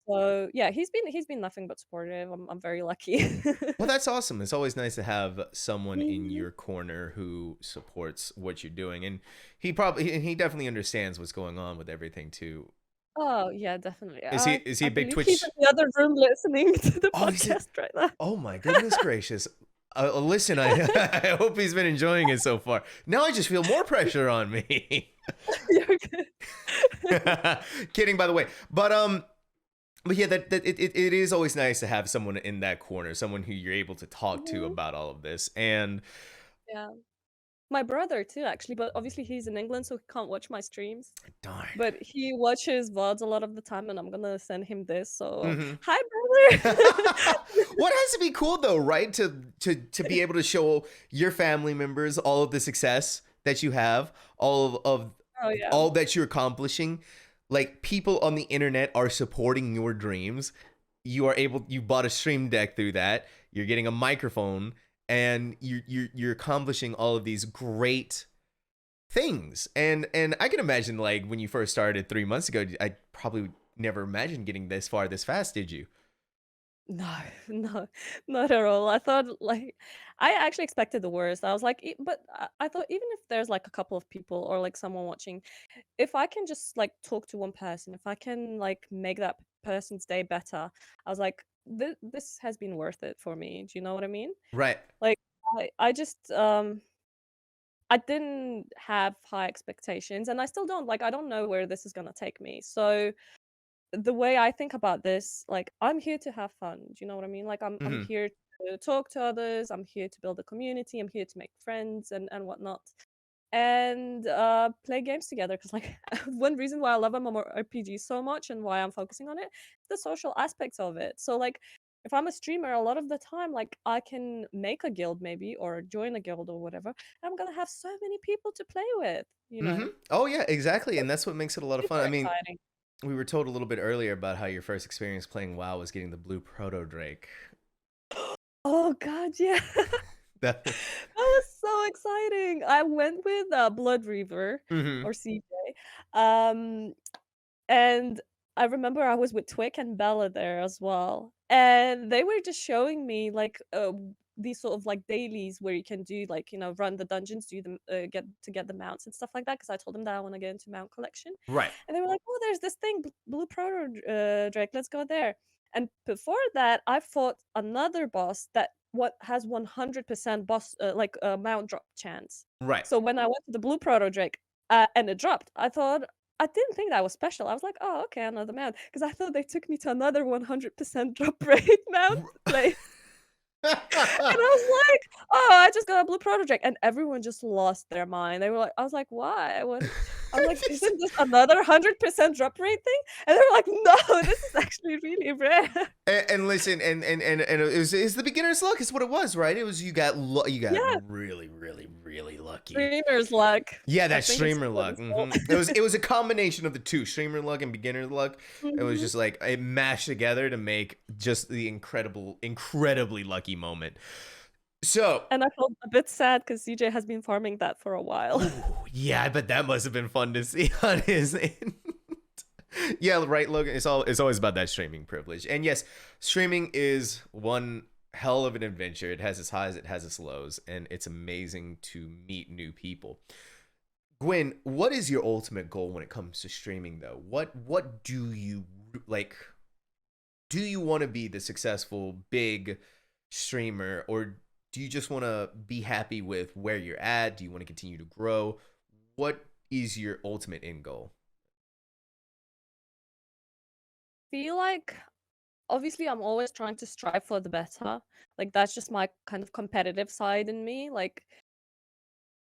So yeah, he's been nothing but supportive. I'm very lucky. Well, that's awesome. It's always nice to have someone in Mhm. your corner who supports what you're doing, and he definitely understands what's going on with everything too. Oh yeah, definitely. Is he I a big believe he's Twitch? in the other room listening to the Oh, he's a, podcast right now. oh my goodness gracious. Listen, I I hope he's been enjoying it so far. Now I just feel more pressure on me. You're good. Kidding, by the way. But yeah, it is always nice to have someone in that corner, someone who you're able to talk to Mhm. about all of this. And Yeah. My brother too, actually, but obviously he's in England, so he can't watch my streams. darn. But he watches VODs a lot of the time, and I'm gonna send him this. So, Hmm. hi, brother. What has to be cool though, right? To be able to show your family members all of the success that you have, of Oh yeah. all that you're accomplishing. Like people on the internet are supporting your dreams. You bought a stream deck through that. You're getting a microphone, and you're accomplishing all of these great things. And I can imagine like when you first started 3 months ago, I probably never imagined getting this far this fast. Did you? No, no, not at all. I thought like I actually expected the worst. I was like, but I thought even if there's like a couple of people or like someone watching, if I can just like talk to one person, if I can like make that person's day better, I was like, this has been worth it for me. Do you know what I mean? Right. Like I just I didn't have high expectations and I still don't. Like I don't know where this is gonna take me. So the way I think about this, like I'm here to have fun. Do you know what I mean? Like I'm Hmm. here to talk to others, I'm here to build a community, I'm here to make friends and whatnot. And play games together because like one reason why I love MMORPG so much and why I'm focusing on it is the social aspects of it. So like if I'm a streamer, a lot of the time, like I can make a guild maybe or join a guild or whatever, and I'm gonna have so many people to play with, you Hmm. know. Oh yeah, exactly. And that's what makes it a lot of fun. Super I mean, exciting. we were told a little bit earlier about how your first experience playing WoW was getting the blue proto Drake. Oh god, yeah. That, That was so exciting. I went with, Blood Reaver hmm. or CJ, um, and I remember I was with Twick and Bella there as well, and they were just showing me, like, these sort of, like, dailies where you can do, like, run the dungeons, do the get the mounts and stuff like that. Because I told them that I wanna get into mount collection, Right. and they were like, "Oh, there's this thing, Blue Proto Drake, let's go there." And before that, I fought another boss that what has 100% boss mount drop chance. Right. So when I went to the Blue Proto Drake, and it dropped, I didn't think that was special. I was like, "Oh, okay, another mount," because I thought they took me to another 100% drop rate mount place. And I was like, "Oh, I just got a Blue Proto Drake," and everyone just lost their mind. They were like I was like, "Why? What?" I was like, "Isn't this another 100% drop rate thing?" And they were like, "No, this is actually really rare." And listen, and it's the beginner's luck is what it was, right? It was you got Yeah, really lucky. streamer's luck. Yeah, I that think it's streamer what luck. it's called. It was a combination of the two, streamer luck and beginner luck. It was Mhm. just like it mashed together to make just the incredibly lucky moment. So, And I felt a bit sad because CJ has been farming that for a while. ooh, yeah, I bet that must have been fun to see on his end. Yeah, right, Logan. It's always about that streaming privilege. And yes, streaming is one hell of an adventure. It has its highs, it has its lows, and it's amazing to meet new people. Gwen, what is your ultimate goal when it comes to streaming though? What do you like? Do you want to be the successful big streamer, or do you just want to be happy with where you're at? Do you want to continue to grow? What is your ultimate end goal? Feel like obviously I'm always trying to strive for the better. Like that's just my kind of competitive side in me.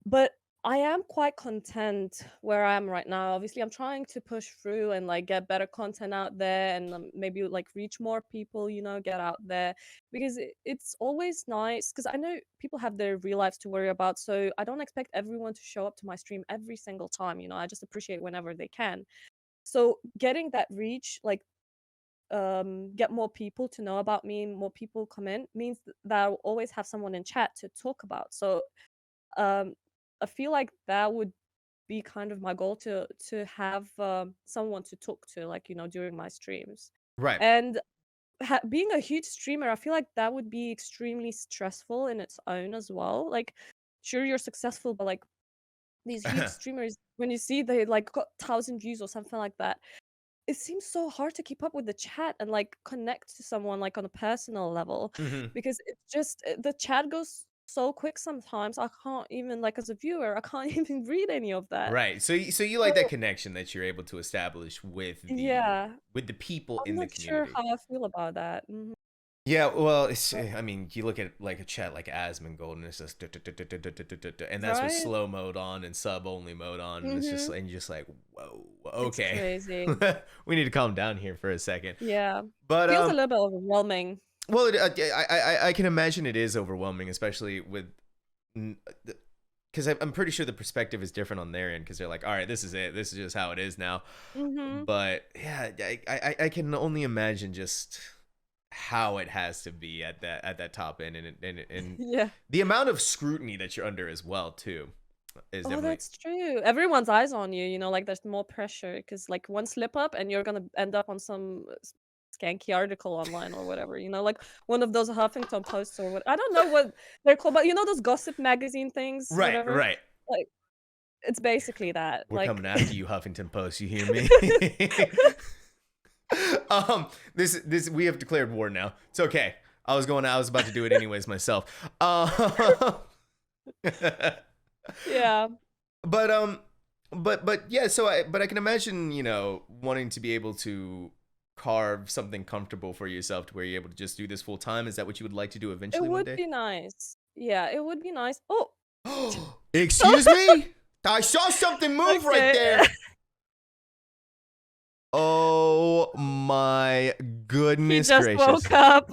But I am quite content where I am right now. Obviously, I'm trying to push through and like get better content out there and maybe like reach more people, get out there because it's always nice because I know people have their real lives to worry about. So I don't expect everyone to show up to my stream every single time. I just appreciate whenever they can. So getting that reach, like get more people to know about me, more people come in means that I'll always have someone in chat to talk about. So um I feel like that would be kind of my goal to have someone to talk to, like during my streams. Right. And being a huge streamer, I feel like that would be extremely stressful in its own as well. Like, sure you're successful, but like these huge streamers, when you see they like got 1,000 views or something like that, it seems so hard to keep up with the chat and like connect to someone like on a personal level Hmm. because it's just the chat goes so quick sometimes. I can't even like as a viewer, I can't even read any of that. Right. So you like that So connection that you're able to establish yeah, with the people I'm in the not sure community. how I feel about that. Yeah, well, I mean, you look at like a chat like Asmongold Golden, it's just and that's with Right? slow mode on and sub only mode on, and it's just Mm-hmm. and you're just like, whoa, It's okay, crazy. we need to calm down here for a second. Yeah. But Feels a little bit overwhelming. well, I can imagine it is overwhelming, especially with because I'm pretty sure the perspective is different on their end because they're like, all right, this is it, this is just how it is now. Mm-hmm. But yeah, I can only imagine just how it has to be at that top end and Yeah. the amount of scrutiny that you're under as well too is Oh, definitely that's true. Everyone's eyes on you, like there's more pressure because like one slip up and you're gonna end up on some skanky article online or whatever, like one of those Huffington posts or what. I don't know what they're called, but those gossip magazine things, right, whatever. right. Like it's basically that. We're Like coming after you, Huffington Post, you hear me? This we have declared war now. It's okay. I was about to do it anyways myself. yeah. But but yeah, but I can imagine, wanting to be able to carve something comfortable for yourself to where you're able to just do this full time. Is that what you would like to do It eventually one would day? be nice. Yeah, it would be nice. Oh, Excuse me? I saw something move right okay. there. Oh my He goodness just gracious. woke up.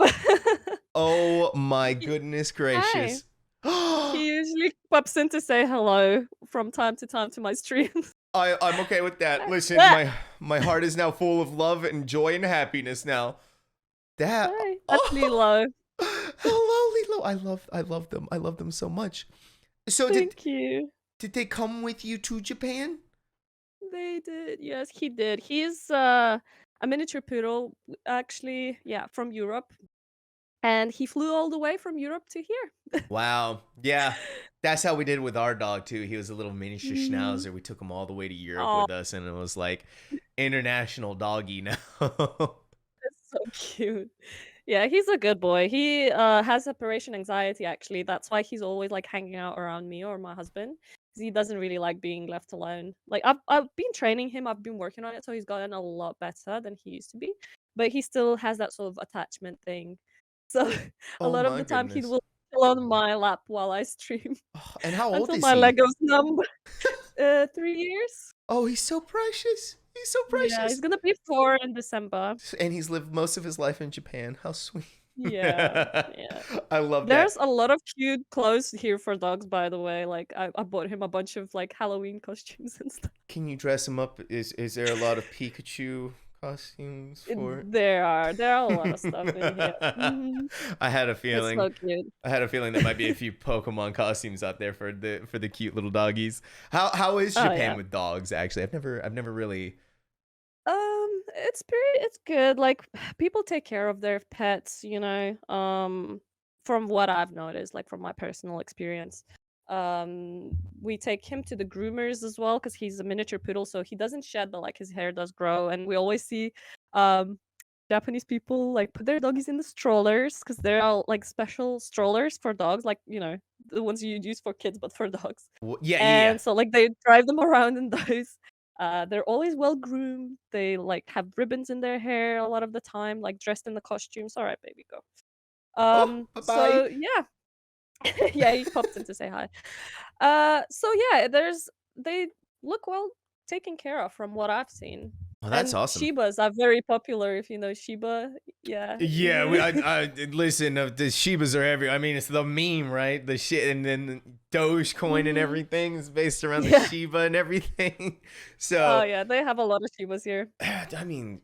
Oh my He- goodness Hi. gracious. He usually pops in to say hello from time to time to my streams. I'm okay with that. Listen, Ah, my heart is now full of love and joy and happiness now. That hi, that's oh, Lilo. hello, no, I love them. I love them so much. So Thank you. did they come with you to Japan? They did. Yes, he did. He's a miniature poodle, actually. Yeah, from Europe, and he flew all the way from Europe to here. Wow. Yeah. That's how we did with our dog too. He was a little miniature Mhm. schnauzer. We took him all the way to Europe Oh, with us, and it was like international doggy now. that's so cute. Yeah, he's a good boy. He has separation anxiety actually. That's why he's always like hanging out around me or my husband. 'Cause he doesn't really like being left alone. Like I've been training him, I've been working on it, so he's gotten a lot better than he used to be. But he still has that sort of attachment thing. So a Oh lot of my the time he goodness. will chill on my lap while I stream Oh, and how old until is my he? leg goes numb. 3 years. Oh, he's so precious. He's so Yeah, he's precious. gonna be 4 in December. And he's lived most of his life in Japan. How sweet. Yeah, yeah. I love that. There's a lot of cute clothes here for dogs, by the way. Like I bought him a bunch of like Halloween costumes and stuff. Can you dress him up? Is there a lot of Pikachu costumes for There are a lot of stuff in here. I had a It's feeling. so cute. I had a feeling there might be a few Pokemon costumes out there for the cute little doggies. How is Oh Japan yeah. with dogs? Actually, I've never really. It's good. Like people take care of their pets, from what I've noticed, like from my personal experience. We take him to the groomers as well because he's a miniature poodle, so he doesn't shed, but like his hair does grow. And we always see um Japanese people like put their doggies in the strollers because there are like special strollers for dogs, like the ones you use for kids, but for dogs. Yeah, yeah, yeah. And so like they drive them around in those. They're always well groomed. They like have ribbons in their hair a lot of the time, like dressed in the costumes. All right, baby, go. Oh, bye bye. So yeah, yeah, he popped in to say hi. So yeah, they look well taken care of from what I've seen. Oh, that's And awesome. Shibas are very popular if you know Shiba. Yeah. Yeah, I listen. The Shibas are every. I mean, it's the meme, right? The shit, and then Dogecoin and Mhm. everything is based around the Yeah. Shiba and everything. Oh So, yeah, they have a lot of Shibas here. I mean,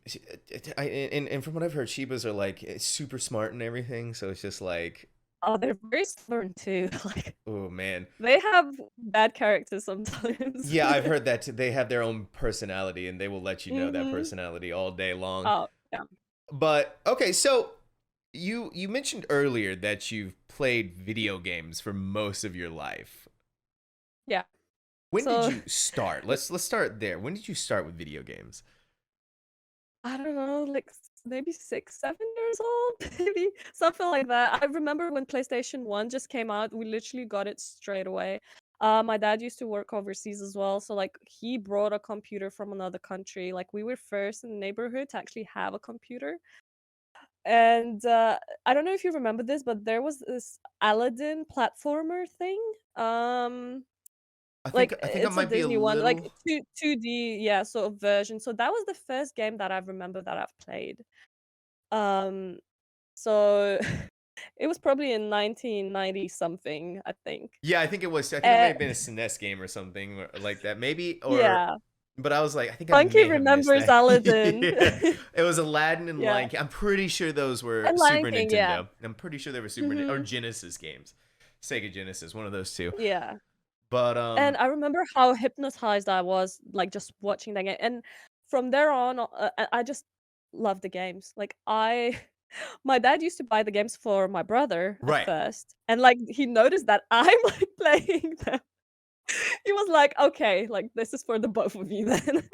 and from what I've heard, Shibas are like super smart and everything. So it's just like, Oh, they're very stubborn too. Like oh man. they have bad characters sometimes. Yeah, I've heard that they have their own personality, and they will let you know that Mhm. personality all day long. Oh, yeah. But okay, so you mentioned earlier that you've played video games for most of your life. Yeah. When did So you start? Let's start there. When did you start with video games? I don't know, like maybe 6, 7 years old, maybe something like that. I remember when PlayStation 1 just came out, we literally got it straight away. My dad used to work overseas as well, so like he brought a computer from another country. Like we were first in the neighborhood to actually have a computer. And I don't know if you remember this, but there was this Aladdin platformer thing. Like I think I it's a might be a Disney one, like little. 2D, yeah, sort of version. So that was the first game that I remember that I've played. Um, so it was probably in 1990 something, I think. Yeah, I think it was. I think it may Uh, have been a SNES game or something like that, maybe. Or, yeah, but I was like, I think I Funky may have missed remembers that. Aladdin. Yeah, it was Aladdin and Yeah, Lion King. I'm pretty sure those were and Lion Super King, yeah. Nintendo. I'm pretty sure they were or Mhm. Genesis games, Sega Genesis, one of those two. Yeah. But And I remember how hypnotized I was, like, just watching that game, and from there on, I just loved the games. Like, I my dad used to buy the games for my brother at right. first, and, like, he noticed that I'm, like, playing them. He was like, "Okay, like, this is for the both of you then."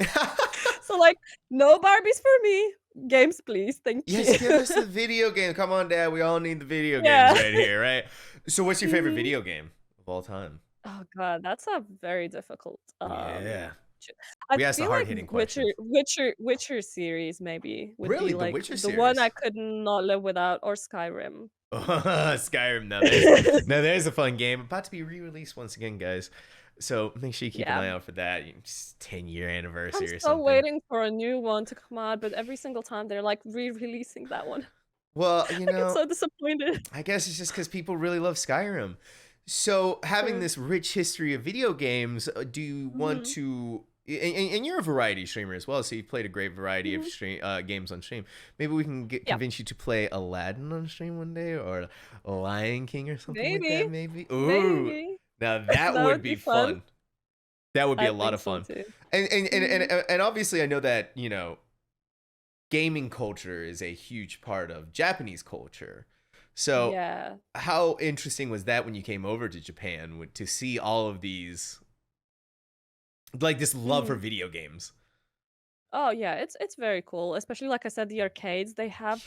So, like, "No Barbies for me. Games, please. Thank Yes, you." give us the video game. Come on, Dad. We all need the video games Yeah. right here, right? So, what's your favorite Mhm. video game of all time? Oh god, that's a very difficult, Yeah, ch I we asked the feel hard like hitting Witcher questions. Witcher Witcher series maybe would Really, be, the like, Witcher the one I series. could not live without, or Skyrim. Skyrim. Now there's a fun game about to be re-released once again, guys. So make sure you keep an Yeah. eye out for that. 10-year I'm anniversary or still something. waiting for a new one to come out, but every single time they're, like, re-releasing that one. Well, I get so disappointed. I guess it's just because people really love Skyrim. So having True. this rich history of video games, do you want Mhm. to and you're a variety streamer as well, so you've played a great variety of Mhm. games on stream. Maybe we can Yeah, convince you to play Aladdin on stream one day, or Lion King or something like that. maybe, Maybe. Ooh, maybe. now that That would would be be fun. fun. That would be I a lot think of so fun. too. Mhm. And obviously, I know that gaming culture is a huge part of Japanese culture. So, Yeah. how interesting was that when you came over to Japan to see all of these, like this love for Mhm. video games? Oh yeah, it's very cool. Especially like I said, the arcades, they have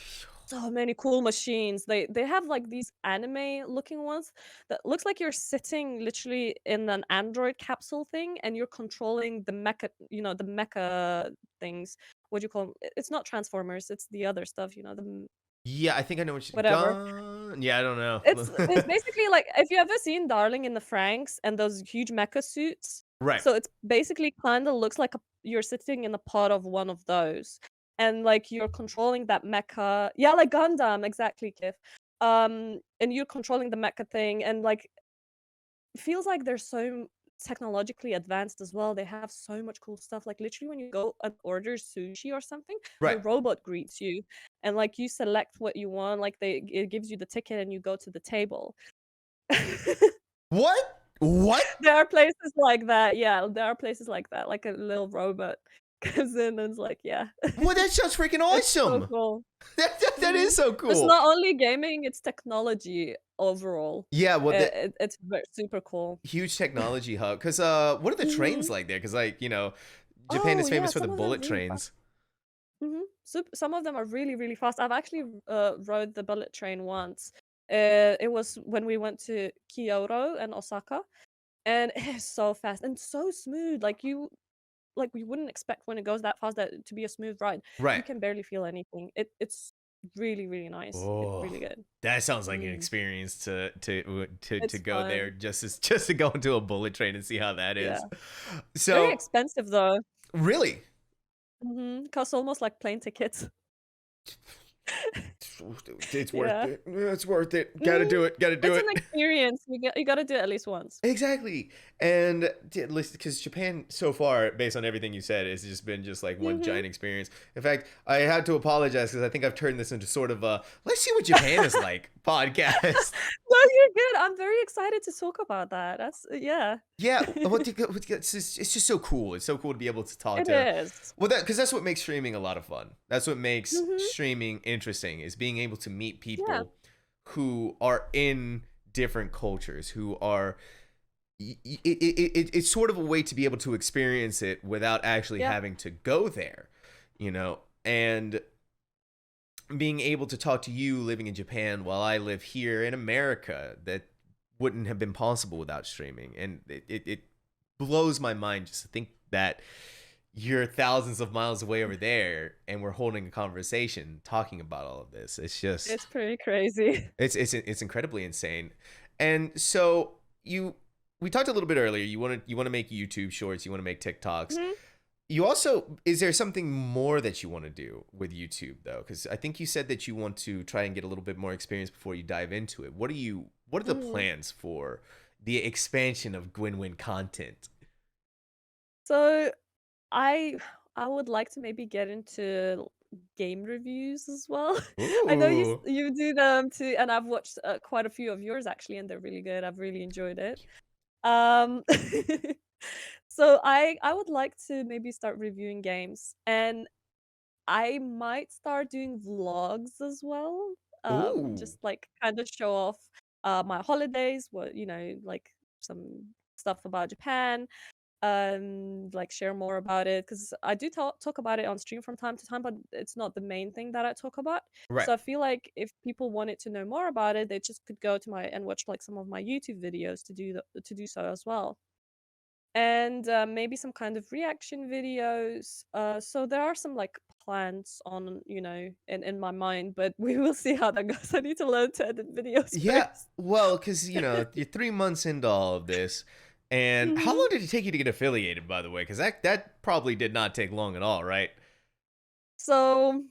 so many cool machines. They have like these anime looking ones that looks like you're sitting literally in an Android capsule thing and you're controlling the mecha, the mecha things. What do you call 'em? It's not Transformers, it's the other stuff, the Yeah, I think I know what you whatever. gone. Yeah, I don't It's know. basically like if you ever seen Darling in the Franxx and those huge mecha suits, Right. so it's basically kinda looks like you're sitting in a pod of one of those, and, like, you're controlling that mecha, yeah, like Gundam, exactly, Kif. And you're controlling the mecha thing, and, like, feels like they're so technologically advanced as well. They have so much cool stuff. Like literally when you go and order sushi or something, the Right. robot greets you and like you select what you want, like it gives you the ticket and you go to the table. What? What? There are places like that. Yeah, there are places like that. Like a little robot comes in and is like, yeah. Well, that sounds freaking It's so awesome. cool. That Mhm. is so It's cool. not only gaming, it's technology overall. Yeah, well, that It's super cool. huge technology hub. Cause what are the trains Mhm. like there? Cause like Japan Oh is yeah, famous for the some of them bullet really fast. trains. Mhm. Some of them are really, really fast. I've actually rode the bullet train once. It was when we went to Kyoto and Osaka, and it is so fast and so smooth. Like you wouldn't expect when it goes that fast that to be a smooth ride. You Right. can barely feel anything. It's really, really nice. It's Oh, really good. that sounds like an Mm. experience to It's go there fun. just to go into a bullet train and see how that Yeah. is. Very So expensive though. really, Costs almost like plane tickets. it's worth Yeah. it. It's worth it. Gotta Mhm. do it. Gotta do It's an it. experience. You gotta do it at least once. Exactly. And because Japan so far, based on everything you said, has just been just like one Mhm. giant experience. In fact, I had to apologize because I think I've turned this into sort of a let's see what Japan is like podcast. No, you're good. I'm very excited to talk about that. That's yeah. Yeah, it's just so cool. It's so cool to be able to talk It to, is. well, that because that's what makes streaming a lot of fun. That's what makes Mhm. streaming interesting is being able to meet Yeah. people who are in different cultures, who are it's sort of a way to be able to experience it without actually Yeah. having to go there, and being able to talk to you living in Japan while I live here in America, that wouldn't have been possible without streaming. And it blows my mind just to think that you're thousands of miles away over there and we're holding a conversation talking about all of this. It's just It's pretty crazy. it's incredibly insane. And so we talked a little bit earlier. You want to make YouTube shorts. You want to make TikToks. Mhm. You also, is there something more that you want to do with YouTube though? Because I think you said that you want to try and get a little bit more experience before you dive into it. What are the Mhm. plans for the expansion of Gwenwyn content? So, I I would like to maybe get into game reviews as well. I know Ooh. you do them too, and I've watched, quite a few of yours actually, and they're really good. I've really enjoyed it. Um, so I would like to maybe start reviewing games, and I might start doing vlogs as well. Ooh. Just like kind of show off my holidays, like some stuff about Japan, like share more about it because I do talk about it on stream from time to time, but it's not the main thing that I talk about. Right. So I feel like if people wanted to know more about it, they just could go to my and watch like some of my YouTube videos to do so as well, and maybe some kind of reaction videos. So there are some like plans on in my mind, but we will see how that goes. I need to learn to edit videos Yeah. first. Well, because you're 3 months into all of this, and how Mhm. long did it take you to get affiliated? By the way, because that probably did not take long at all, right? So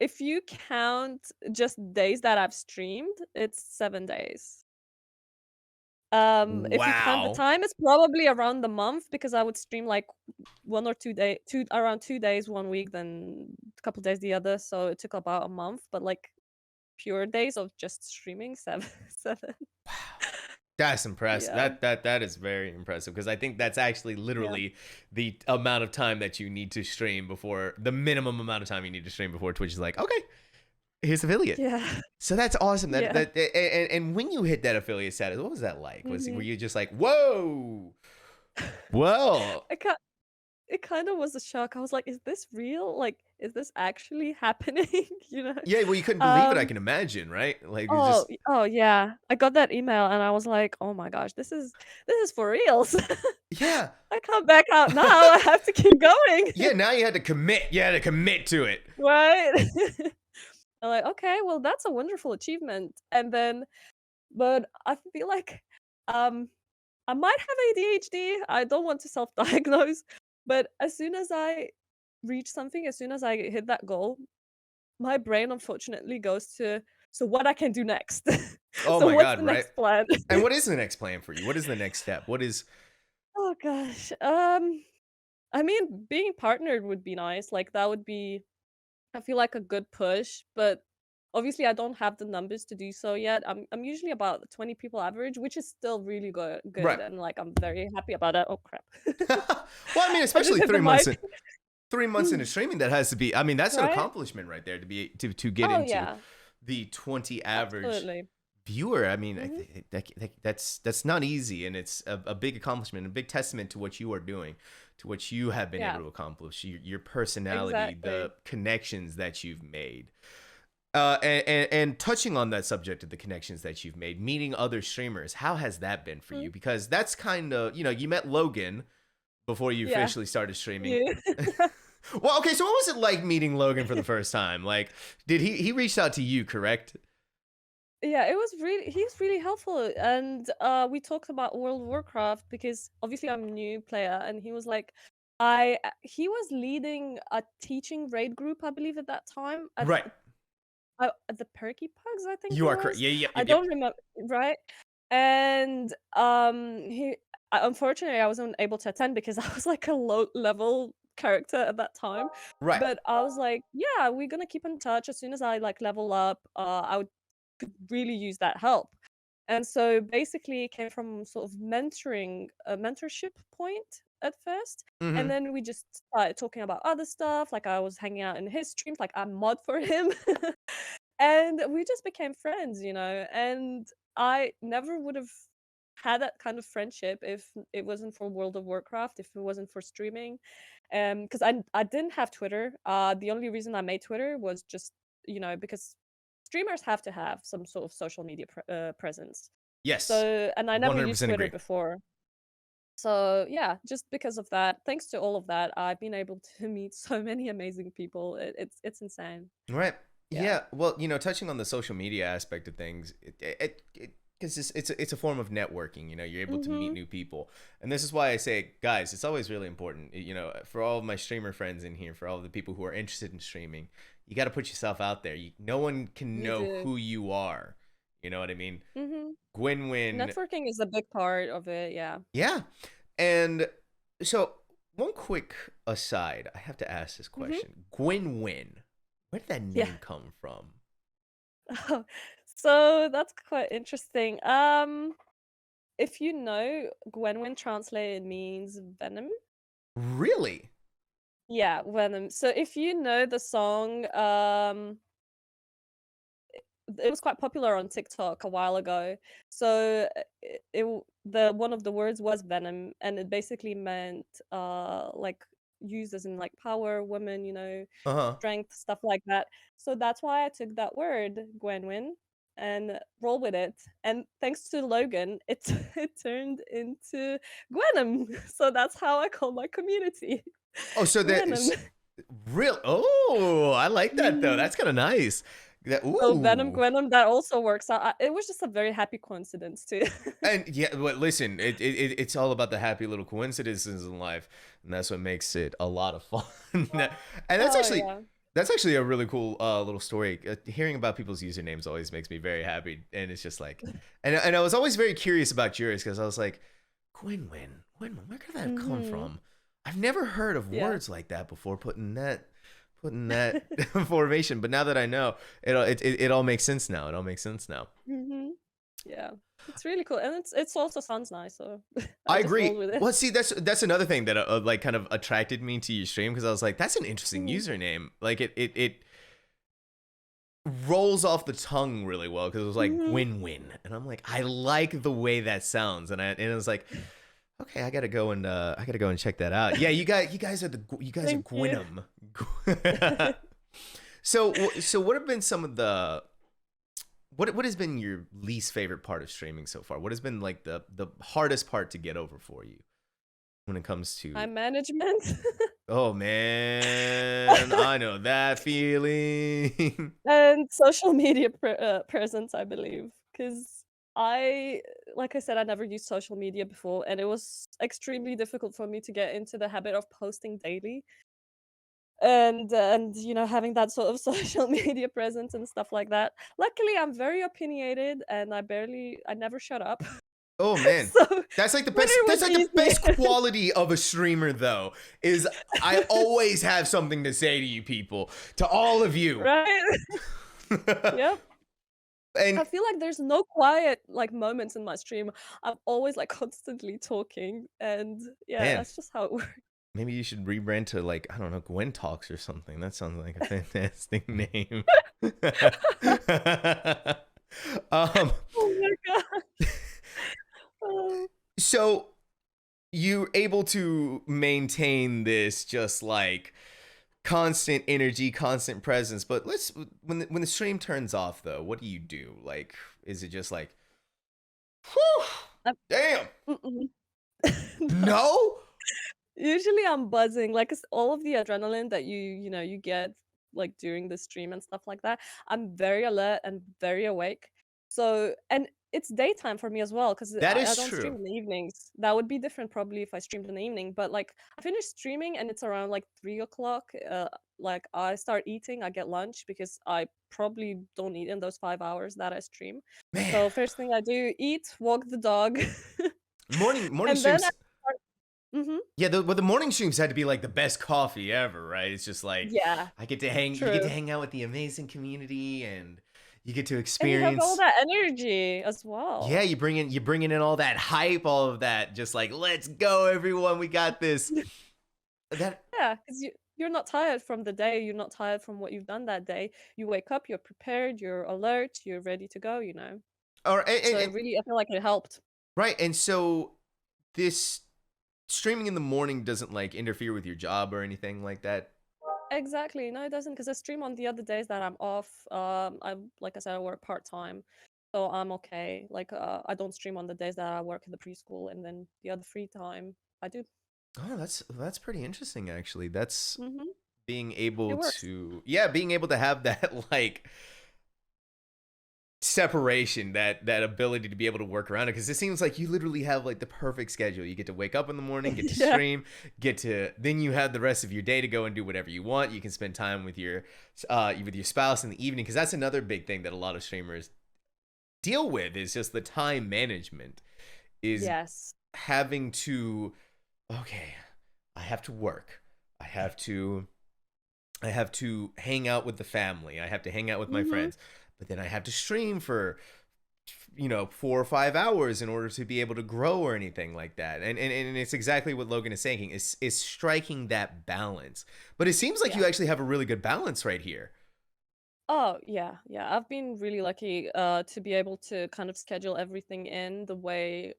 if you count just days that I've streamed, it's 7 days. If you count the Wow. time, it's probably around the month because I would stream like 2 days 1 week, then a couple days the other. So it took about a month, but like pure days of just streaming, seven, seven. That's impressive. Yeah, That is very impressive because I think that's actually yeah, literally the amount of time that you need to stream before the minimum amount of time you need to stream before Twitch is like, okay, here's affiliate. yeah, So that's awesome. That yeah. that and when you hit that affiliate status, what was that like? Were hmm you just like, whoa, well, I can't. It kind of was a shock. I was like, "Is this real? Like, is this actually happening?" You know? yeah, well, you couldn't believe it. I Um. can imagine, right? Like you Oh, just, oh yeah. I got that email and I was like, "Oh my gosh, this is for reals. yeah, I can't back out now. I have to keep going." yeah. Now you had to commit. You had to commit to it. Right? I'm like, "Okay, well, that's a wonderful achievement." And then, but I feel like, um, I might have ADHD. I don't want to self-diagnose, but as soon as I reach something, as soon as I hit that goal, my brain unfortunately goes to, "So what I can do next?" Oh So my what's god, the right? next plan? And what is the next plan for you? What is the next step? What is Oh gosh. I mean, being partnered would be nice. Like that would be, I feel like, a good push, but obviously I don't have the numbers to do so yet. I'm usually about 20 people average, which is still really good right? and like I'm very happy about that. Oh crap. Well, I mean, I just especially hit the 3 months mic. in 3 months into streaming, that has to be. I mean, that's an Right? accomplishment right there to be to get Oh into yeah, the 20 average absolutely. viewer. I mean, hmm that's not easy, and it's a big accomplishment, a big testament to what you are doing, to what you have been able Yeah, to accomplish, your personality, exactly. the connections that you've made. And touching on that subject of the connections that you've made, meeting other streamers, how has that been for Mm, you? Because that's kind of, you met Logan before you Yeah. officially started streaming. You. Well, okay, so what was it like meeting Logan for the first time? Like, did he reached out to you, correct? Yeah, it was really he's really helpful, and we talked about World of Warcraft because obviously I'm a new player, and he was like, he was leading a teaching raid group, I believe, at that time Right. at the Perky Pugs, I think You it are correct. was. Yeah, yep, I yep, yep. don't remember, right? And unfortunately I wasn't able to attend because I was like a low level character at that time. Right. But I was like, yeah, we're gonna keep in touch as soon as I like level up. I would could really use that help. And so basically it came from sort of a mentorship point at first. And Mm-hmm. then we just started talking about other stuff. Like I was hanging out in his streams, like I mod for him. And we just became friends, and I never would have had that kind of friendship if it wasn't for World of Warcraft, if it wasn't for streaming. Because I didn't have Twitter. The only reason I made Twitter was just, because streamers have to have some sort of social media presence. Yes. So, and I never used 100% Twitter agree. before. So, yeah, just because of that, thanks to all of that, I've been able to meet so many amazing people. It's insane. Right. Yeah. Yeah. Well, touching on the social media aspect of things, because it's a form of networking. You're able to meet Mhm. new people, and this is why I say, guys, it's always really important. For all of my streamer friends in here, for all of the people who are interested in streaming, you got to put yourself out there. No one can You know do. who you are. You know what I mean? Mhm. Gwenwyn, Networking is a big part of it, yeah. yeah. And so, one quick aside, I have to ask this Mhm. question: Gwenwyn, where did that Yeah. name come from? So that's quite interesting. If you know, Gwenwyn translated means venom. Really? Yeah, venom. So if you know the song, it was quite popular on TikTok a while ago. So the one of the words was venom, and it basically meant like used as in like power, woman, Uh huh. strength, stuff like that. So that's why I took that word, Gwenwyn, and roll with it. And thanks to Logan, it it turned into Gwenum. So that's how I call my community. Oh, so that Gwenum. is real. Oh, I like that though. Mhm. That's kind of nice. That So Venom ooh. Gwenum, that also works out. It was just a very happy coincidence too. And yeah, but listen, it's all about the happy little coincidences in life, and that's what makes it a lot of fun. And that's Oh actually yeah. That's actually a really cool little story. Hearing about people's usernames always makes me very happy, and it's just like, and I was always very curious about yours because I was like, Gwenwyn, where could that have come Mm-hmm. from? I've never heard of Yeah. words like that before. Putting that formation, but now that I know, it all makes sense now. It all makes sense now. Mm-hmm. Yeah. It's really cool, and it's also sounds nice, so I I just roll agree. with it. Well, see, that's another thing that like kind of attracted me to your stream because I was like, that's an interesting Mhm. username. Like it rolls off the tongue really well because it was like Mhm. Gwenwyn, and I'm like, I like the way that sounds, and it was like, okay, I gotta go and check that out. Yeah, you guys are Thank you. Gwynum. So what have been some of the what has been your least favorite part of streaming so far? What has been like the hardest part to get over for you when it comes to? Time management. Oh man, I know that feeling. And social media presence, I believe, because I, like I said, I never used social media before, and it was extremely difficult for me to get into the habit of posting daily, and having that sort of social media presence and stuff like that. Luckily, I'm very opinionated, and I never shut up, Oh man. so That's like the when best it that's was like the best easy, quality of a streamer though is I always have something to say to you people, to all of you. right? Yep. I And feel like there's no quiet like moments in my stream. I'm always like constantly talking, and yeah, man, that's just how it works. maybe you should rebrand to like, I don't know, Gwentalks or something. That sounds like a fantastic name. um Oh my god. Oh. so you're able to maintain this just like constant energy, constant presence. But let's when the stream turns off though, what do you do? Like, is it just like, whew, I'm damn, mm-mm. No. no? Usually I'm buzzing, like, 'cause all of the adrenaline that you get, like, during the stream and stuff like that, I'm very alert and very awake. So and it's daytime for me as well, 'cause That I is don't stream true. in the evenings. That would be different probably if I streamed in the evening, but, like, I finish streaming and it's around, like, 3 o'clock. Like, I start eating, I get lunch because I probably don't eat in those 5 hours that I stream. Man, So first thing I do, eat, walk the dog, morning and then I streams. start. Mhm. Yeah, the morning streams had to be like the best coffee ever, right? It's just like Yeah, you get to true. hang out with the amazing community, and you get to And you have all experience. that energy as Yeah, well. you bring in all that hype, all of that, just like let's go, everyone, we got this. That Yeah, 'cause you're not tired from the day, you're not tired from what you've done that day. You wake up, you're prepared, you're alert, you're ready to go, you know? or So it really I feel like it helped. right, and so this streaming in the morning doesn't like interfere with your job or anything like that. Exactly. No, it doesn't, 'cause I stream on the other days that I'm off. I like I said, I work part-time, so I'm okay. Like, I don't stream on the days that I work in the preschool, and then the other free time, I do. Oh, that's pretty interesting actually. That's Mhm. being It able works. to being able to have that like separation, that ability to be able to work around it because it seems like you literally have like the perfect schedule. You get to wake up in the morning, get to Yeah. stream, then you have the rest of your day to go and do whatever you want. You can spend time with your spouse in the evening because that's another big thing that a lot of streamers deal with is just the time management is Yes. having to, okay, I have to work. I have to hang out with the family. I have to hang out with my Mhm. friends. But then I have to stream for 4 or 5 hours in order to be able to grow or anything like that. And it's exactly what Logan is saying is striking that balance. But it seems like Yeah. you actually have a really good balance right here. Oh, yeah, yeah. I've been really lucky to be able to kind of schedule everything in the way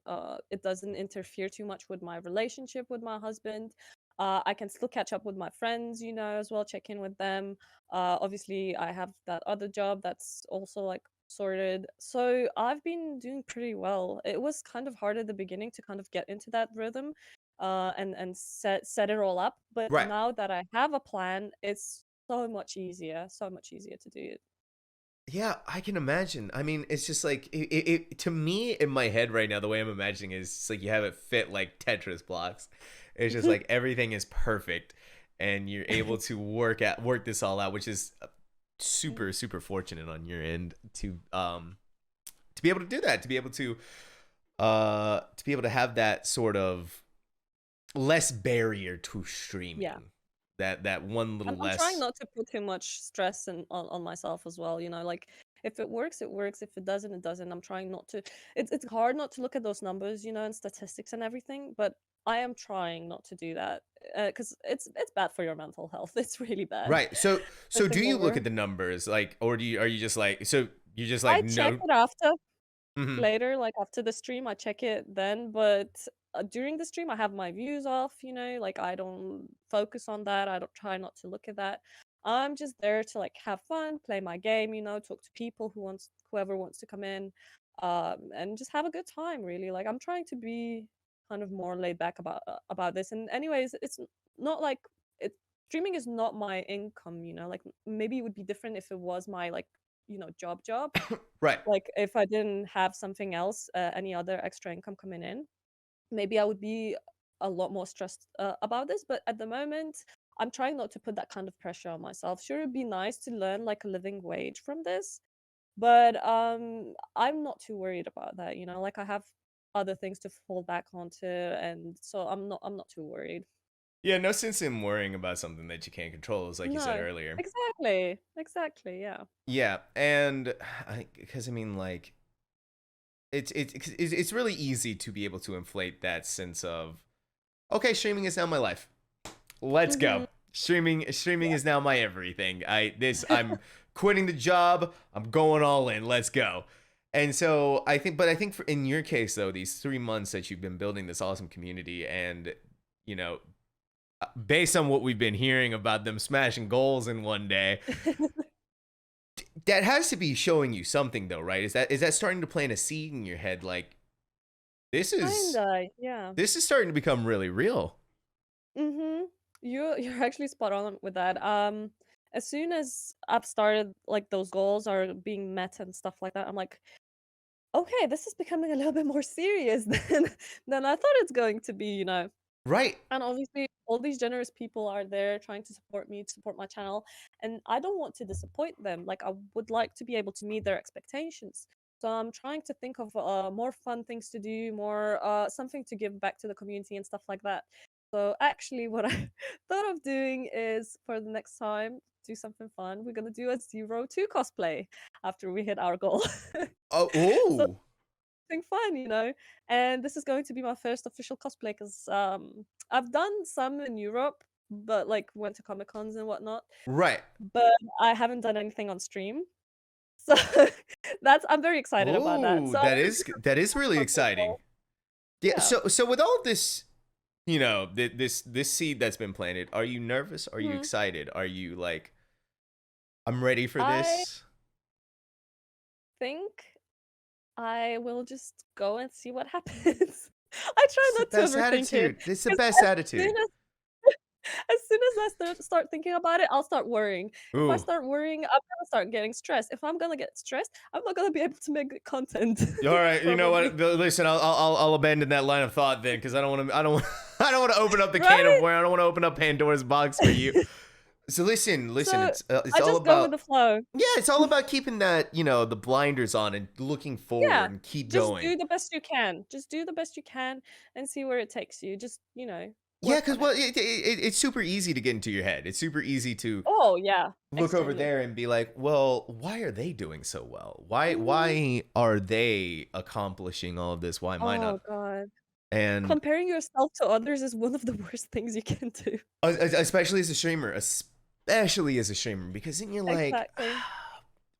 it doesn't interfere too much with my relationship with my husband. I can still catch up with my friends, as well, check in with them. Obviously, I have that other job that's also like sorted. So I've been doing pretty well. It was kind of hard at the beginning to kind of get into that rhythm and set it all up. But Right. now that I have a plan, it's so much easier to do it. Yeah, I can imagine. I mean, it's just like to me in my head right now, the way I'm imagining is it's like you have it fit like Tetris blocks. It's just like everything is perfect. and you're able to work this all out, which is super super fortunate on your end to be able to do that, to be able to have that sort of less barrier to streaming. Yeah. That one little I'm trying less. not to put too much stress on myself as well. Like if it works, it works. If it doesn't, it doesn't. I'm trying not to. It's hard not to look at those numbers, and statistics and everything. But I am trying not to do that because it's bad for your mental health. It's really bad. Right. So Looking do you look over. at the numbers, like, or are you just like, so you just like I check no? it after. Mhm. Later, like after the stream, I check it then, but during the stream, I have my views off, like I don't focus on that. I don't try not to look at that. I'm just there to like have fun, play my game, talk to people whoever wants to come in, and just have a good time, really. Like I'm trying to be kind of more laid back about this. And anyways, it's not like it streaming is not my income, like maybe it would be different if it was my like, job. Right. Like, if I didn't have something else, any other extra income coming in, maybe I would be a lot more stressed about this. But at the moment, I'm trying not to put that kind of pressure on myself. Sure, it'd be nice to learn like a living wage from this, but I'm not too worried about that. Like I have other things to fall back onto, and so I'm not too worried. Yeah, no sense in worrying about something that you can't control, as like you said No, earlier. exactly, yeah. Yeah, and because I mean, like, it's really easy to be able to inflate that sense of, okay, streaming is now my life. Let's Mm-hmm. go. Streaming is now my everything. I'm quitting the job. I'm going all in. Let's go. And so I think in your case though, these 3 months that you've been building this awesome community, and you know, based on what we've been hearing about them smashing goals in one day, that has to be showing you something though, right? Is that starting to plant a seed in your head, like this is Kinda, yeah. this is starting to become really real? Mhm. You're actually spot on with that. As soon as I've started like those goals are being met and stuff like that, I'm like, okay, this is becoming a little bit more serious than I thought it's going to be. Right. And obviously, all these generous people are there trying to support me, to support my channel, and I don't want to disappoint them. Like, I would like to be able to meet their expectations. So I'm trying to think of more fun things to do, more something to give back to the community and stuff like that. So actually, what I thought of doing is for the next time, do something fun. We're gonna do a 02 cosplay after we hit our goal. Oh, So ooh. something fun. And this is going to be my first official cosplay because I've done some in Europe, but like went to Comic Cons and whatnot, Right. but I haven't done anything on stream. So I'm very excited about that. Ooh, So I want to do that is something really for exciting. people. Yeah. Yeah. So with all of this, this seed that's been planted, are you nervous? Are you Mhm. excited? Are you like, I'm ready for I this? think I will just go and see what happens. I try It's the not to best overthink it attitude. It's the because best as soon attitude. as as soon as I start thinking about it, I'll start worrying. If I Ooh. start worrying, I'm gonna start getting stressed. If I'm gonna get stressed, I'm not gonna be able to make good content. All right. You know Probably. what? Listen, I'll abandon that line of thought then, because I don't want to. I don't. I don't want to open up the can of Right? worms. I don't want to open up Pandora's box for you. So listen. So It's I all just go with about. the flow. Yeah, it's all about keeping that, the blinders on and looking Yeah. forward and keep Just going. do the best you can. Just do the best you can and see where it takes you. Just, Yeah, work because on it. it's super easy to get into your head. It's super easy to Oh, yeah. look over Extremely. there and be like, well, why are they doing so well? Why Mhm. why are they accomplishing all of this? Why am I not? Oh god. And Comparing yourself to others is one of the worst things you can do. especially as a streamer, because then you're like, Exactly.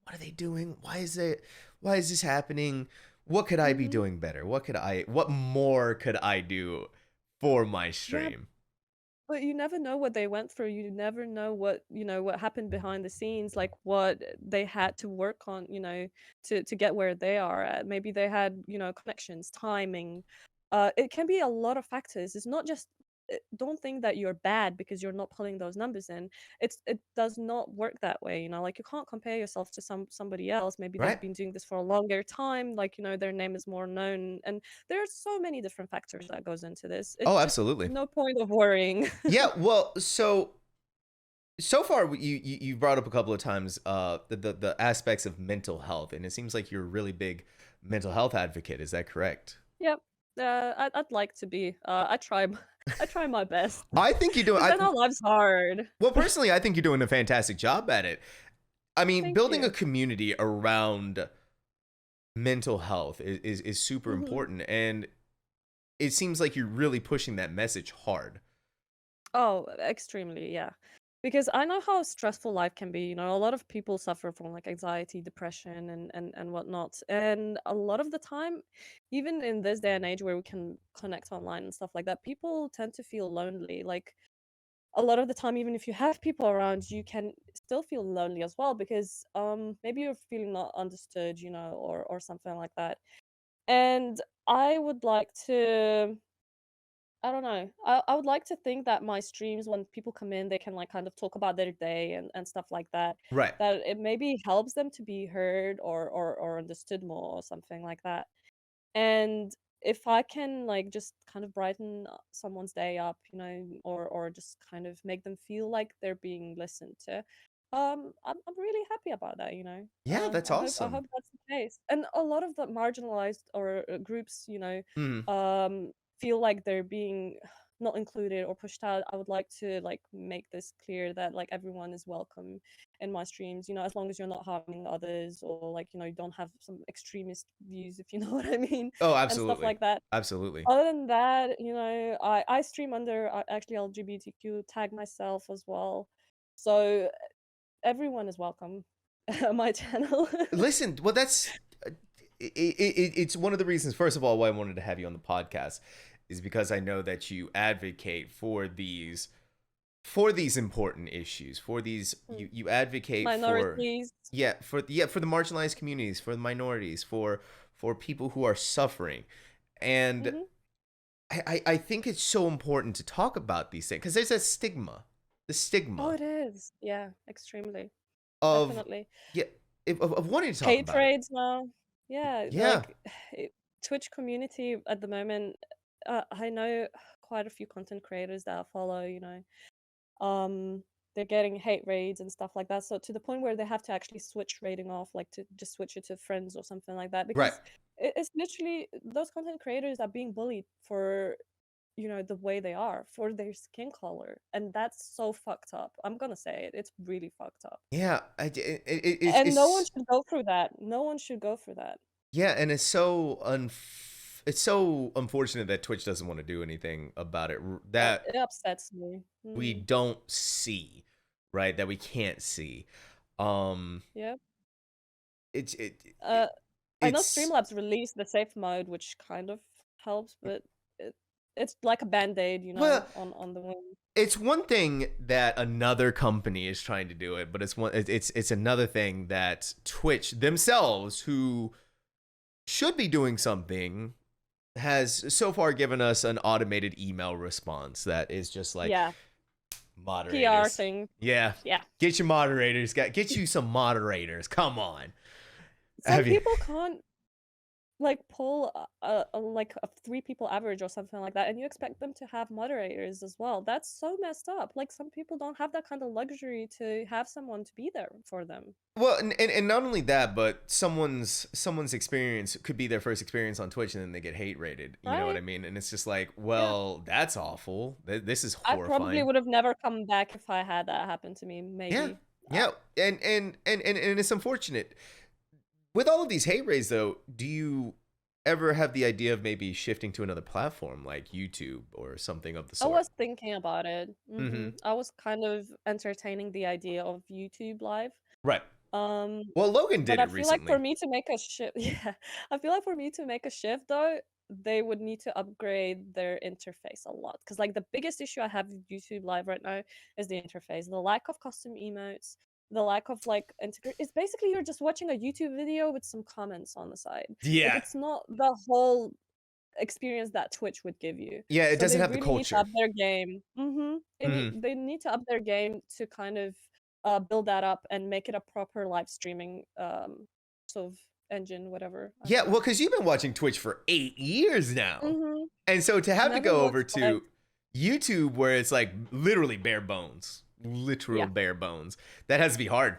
what are they doing? Why is this happening? What could I be Mhm. doing better? What more could I do for my Yeah, stream? but you never know what they went through. You never know what happened behind the scenes, like what they had to work on, to get where they are at. Maybe they had, connections, timing. It can be a lot of factors. It's not just don't think that you're bad because you're not pulling those numbers in. It does not work that way, like you can't compare yourself to somebody else. Maybe they've Right? been doing this for a longer time, like, their name is more known, and there are so many different factors that goes into this. It's Oh, just absolutely. no point of worrying. Yeah, well, so So far, you brought up a couple of times the aspects of mental health, and it seems like you're a really big mental health advocate. Is that correct? Yep. I'd like to be. I try my best. I think you do. Because I know life's hard. Well, personally, I think you're doing a fantastic job at it. I mean, Thank building a you. community around mental health is super Mhm. important, and it seems like you're really pushing that message hard. Oh, extremely, yeah. Because I know how stressful life can be. You know, a lot of people suffer from like anxiety, depression, and whatnot. And a lot of the time, even in this day and age where we can connect online and stuff like that, people tend to feel lonely. Like a lot of the time, even if you have people around, you can still feel lonely as well because maybe you're feeling not understood, you know, or something like that. And I would like to I don't know. I would like to think that my streams, when people come in, they can like kind of talk about their day and stuff like that. Right. That it maybe helps them to be heard or understood more or something like that. And if I can like just kind of brighten someone's day up, you know, or just kind of make them feel like they're being listened to, I'm really happy about that, you know. Yeah, that's I awesome. hope that's the case. And a lot of the marginalized or groups, you know, Mhm. feel like they're being not included or pushed out. I would like to like make this clear that like everyone is welcome in my streams, you know, as long as you're not harming others or like, you know, you don't have some extremist views, if you know what I mean, Oh, and stuff absolutely. like that. Absolutely. Other than that, you know, I stream under actually LGBTQ tag myself as well. So everyone is welcome on my channel. Listen, well, that's it's one of the reasons. First of all, why I wanted to have you on the podcast is because I know that you advocate for these important issues. For these, you advocate for Minorities. for the marginalized communities, for the minorities, for people who are suffering, and Hmm. I think it's so important to talk about these things because there's a stigma, the Oh, stigma it is. Yeah, extremely. of Definitely. yeah of wanting to talk Hate about it. trades now. Yeah, Yeah, like Twitch community at the moment, I know quite a few content creators that I follow, you know. They're getting hate raids and stuff like that. So to the point where they have to actually switch rating off, like to just switch it to friends or something like that. right. Because it's literally those content creators are being bullied for, you know, the way they are, for their skin color. And that's so fucked up. I'm gonna say it. It's really fucked up. Yeah, And no one it's should go through that. No one should go through that. yeah, and it's so unfortunate that Twitch doesn't want to do anything about it. That It upsets me. we Mm, don't see, right? That we can't see. Um, yeah. it's Uh, I know it's Streamlabs released the safe mode, which kind of helps, but it, it's like a band-aid, you know, well, on the wound. it's one thing that another company is trying to do it, but it's another thing that Twitch themselves, who should be doing something, has so far given us an automated email response that is just like Yeah, PR moderators. thing. Yeah, Yeah. get your moderators. Get you some moderators. Come on. Some Have you? people can't like pull like a three people average or something like that, and you expect them to have moderators as well. That's so messed up. Like some people don't have that kind of luxury to have someone to be there for them. Well, and not only that, but someone's experience could be their first experience on Twitch, and then they get hate rated. You know what I Right? mean? And it's just like, Yeah. well, that's awful. This is I probably horrifying. would have never come back if I had that happen to me, Yeah, maybe. yeah, and it's unfortunate. With all of these hate rays, though, do you ever have the idea of maybe shifting to another platform like YouTube or something of the I sort? was thinking about it. Mm-hmm. I was kind of entertaining the idea of YouTube Live. Right. Um, Well, Logan but did I it feel like for recently. me to make a shift, yeah, I feel like for me to make a shift though, they would need to upgrade their interface a lot. Because like the biggest issue I have with YouTube Live right now is the interface, the lack of custom emotes, the lack of like integrate. It's basically you're just watching a YouTube video with some comments on the side. Like Yeah, it's not the whole experience that Twitch would give you. yeah. It So doesn't they have the really need to culture. up their game. Mm-hmm. They need to up their game to kind of build that up and make it a proper live streaming sort of engine, whatever. I Yeah, don't well, know. because you've been watching Twitch for 8 years now, Mhm. and so to have to Never go over watched live. to YouTube where it's like literally bare bones, literal Yeah, bare bones. That has to be hard.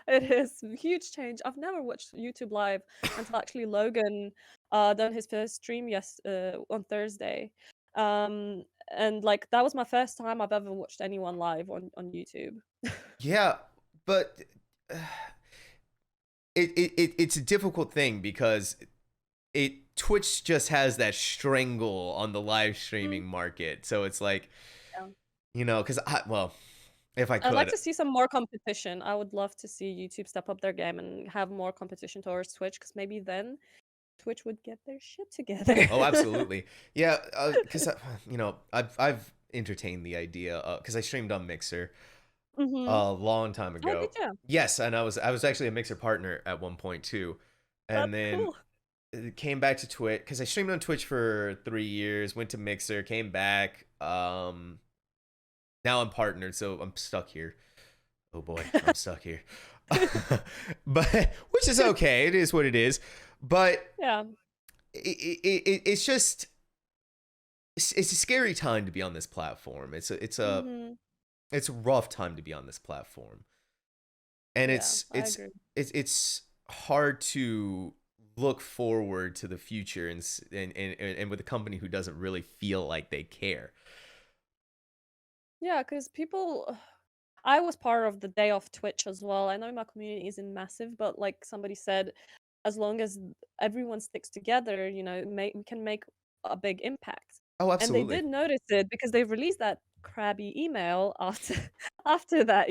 it is a huge change. I've never watched YouTube live until actually Logan done his first stream on Thursday. Um and like that was my first time I've ever watched anyone live on YouTube. Yeah, but uh, it's a difficult thing because Twitch just has that strangle on the live Mm, streaming market. So it's like, yeah. because if I I'd like could, to see some more competition. I would love to see YouTube step up their game and have more competition towards Twitch, because maybe then Twitch would get their shit together. oh, absolutely, yeah, because I've entertained the idea because I streamed on Mixer Mhm. a long time Oh, did ago. you? Yes, and I was actually a Mixer partner at one point too, and That's then cool. came back to Twitch because I streamed on Twitch for 3 years. Went to Mixer, came back. Now I'm partnered, so I'm stuck here. Oh boy, I'm stuck here. But which is okay. It is what it is. But Yeah. it's just it's a scary time to be on this platform. Mhm. It's a rough time to be on this platform, and Yeah, I agree. it's hard to look forward to the future and with a company who doesn't really feel like they care. Yeah, because people I was part of the day of Twitch as well. I know my community isn't massive, but like somebody said, as long as everyone sticks together, we can make a big impact. Oh, And they absolutely. did notice it because they released that crabby email after after that.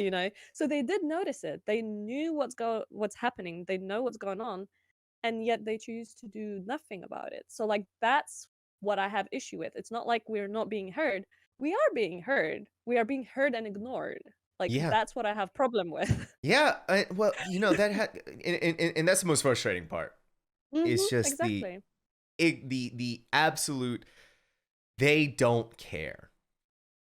So they did notice it. They knew what's happening. They know what's going on, and yet they choose to do nothing about it. So like that's what I have issue with. It's not like we're not being heard. We are being heard. We are being heard and ignored. Like Yeah. that's what I have problem with. Yeah, well, that and that's the most frustrating part. It's just Exactly. the absolute they don't care.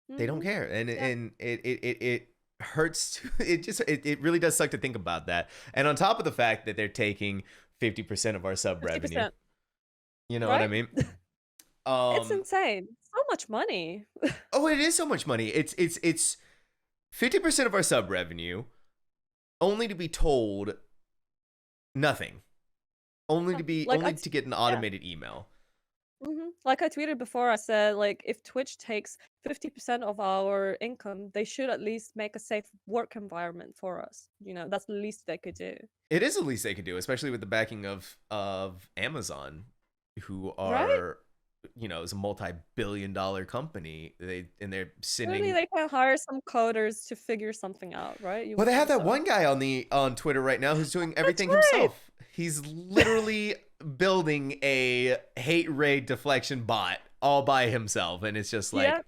They don't Mhm. care, and Yeah. it hurts. It really does suck to think about that. And on top of the fact that they're taking 50% of our sub revenue, 50%, you know what I right? mean? It's Um, insane. So much money. oh, it is so much money. It's 50% of our sub revenue, only to be told nothing, Like only to get an yeah. automated email. Like I tweeted before, I said like if Twitch takes 50% of our income, they should at least make a safe work environment for us. That's the least they could do. It is the least they could do, especially with the backing of Amazon, who Right? are is a multi-billion-dollar company. They're Surely sending. they can hire some coders to figure something out, right? You Well, would they have think that so. one guy on Twitter right now who's doing That's everything right. himself. He's literally building a hate raid deflection bot all by himself, and it's just Yeah, like,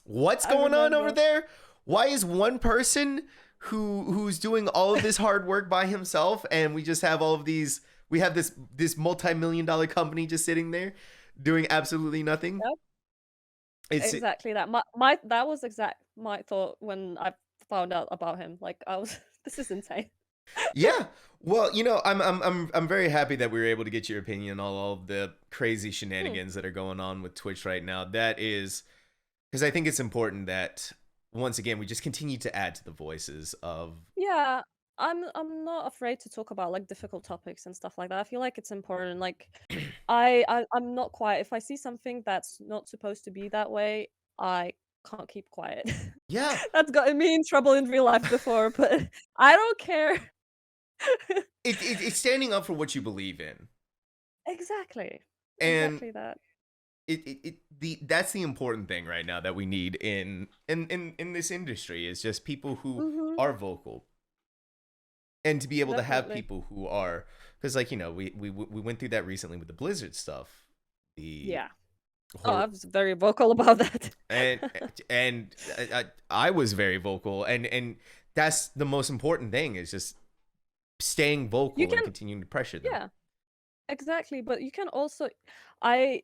what's I going on over remember. there? Why is one person who's doing all of this hard work by himself, and we just have all of these? We have this multi-million-dollar company just sitting there doing absolutely nothing. Yep, It's exactly that. My that was exact my thought when I found out about him. Like I was, this is insane. Yeah. Well, I'm very happy that we were able to get your opinion on all of the crazy Hmm. shenanigans that are going on with Twitch right now. That is because I think it's important that once again we just continue to add to the voices of. Yeah, I'm not afraid to talk about like difficult topics and stuff like that. I feel like it's important. Like I'm not quiet. If I see something that's not supposed to be that way, I can't keep quiet. Yeah. That's gotten me in trouble in real life before, but I don't care. It's standing up for what you believe in, Exactly. and Exactly that. that's the important thing right now that we need in this industry is just people who Mhm. are vocal, and to be able to have Definitely. people who are, because like we went through that recently with the Blizzard stuff, the Yeah. Oh, I horror, was very vocal about that. and I was very vocal, and that's the most important thing is just staying You vocal and can continuing to pressure them. yeah, exactly, but you can also I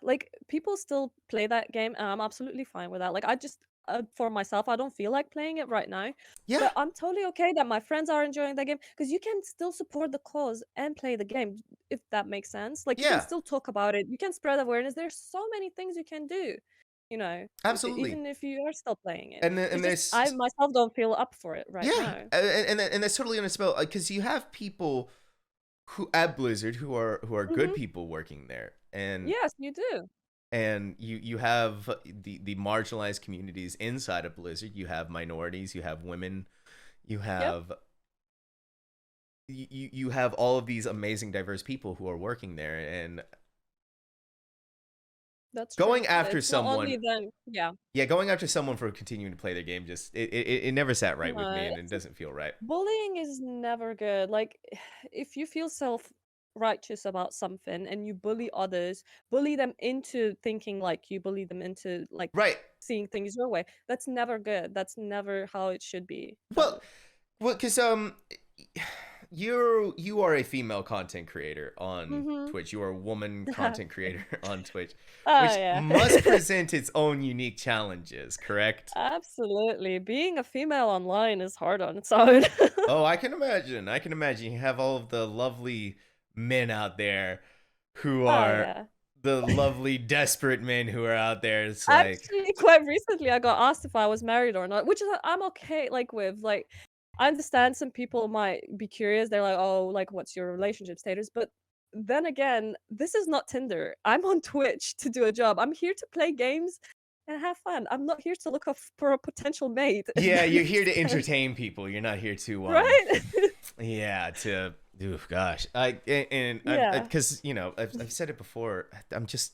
like people still play that game and I'm absolutely fine with that. Like I just for myself, I don't feel like playing it right now. Yeah, But I'm totally okay that my friends are enjoying the game because you can still support the cause and play the game if that makes sense. Like you can yeah, still talk about it. You can spread awareness. There's so many things you can do. you know, Absolutely. even if you are still playing it. And It's just I there's myself don't feel up for it right yeah, now. and that's totally understandable because you have people who at Blizzard who are good Mhm. people working there, Yes, you do. and you have the marginalized communities inside of Blizzard. You have minorities, you have women, you Yep, have you have all of these amazing diverse people who are working there, and that's true. going after It's not only someone them. Yeah. yeah, going after someone for continuing to play their game just it never sat right with me, No, and it doesn't feel right. bullying is never good. Like, if you feel self-righteous about something and you bully others, bully them into thinking like you, bully them into like Right. seeing things your way. That's never good. That's never how it should be Well, done. because you are a female content creator on Mhm. Twitch. You are a woman content creator on Twitch, Oh which yeah. must present its own unique challenges, correct? Absolutely. Being a female online is hard on its own. Oh, I can imagine. I can imagine. You have all of the lovely men out there who Oh are yeah. the lovely desperate men who are out there. It's like, Actually, quite recently, I got asked if I was married or not, which is I'm okay, like, with. Like, I understand some people might be curious. They're like, "Oh, like, what's your relationship status?" But then again, this is not Tinder. I'm on Twitch to do a job. I'm here to play games and have fun. I'm not here to look up for a potential mate, if yeah, that you're makes here to sense. entertain people. You're not here to Right? yeah, to oof, gosh. And Yeah. because I've said it before. I'm just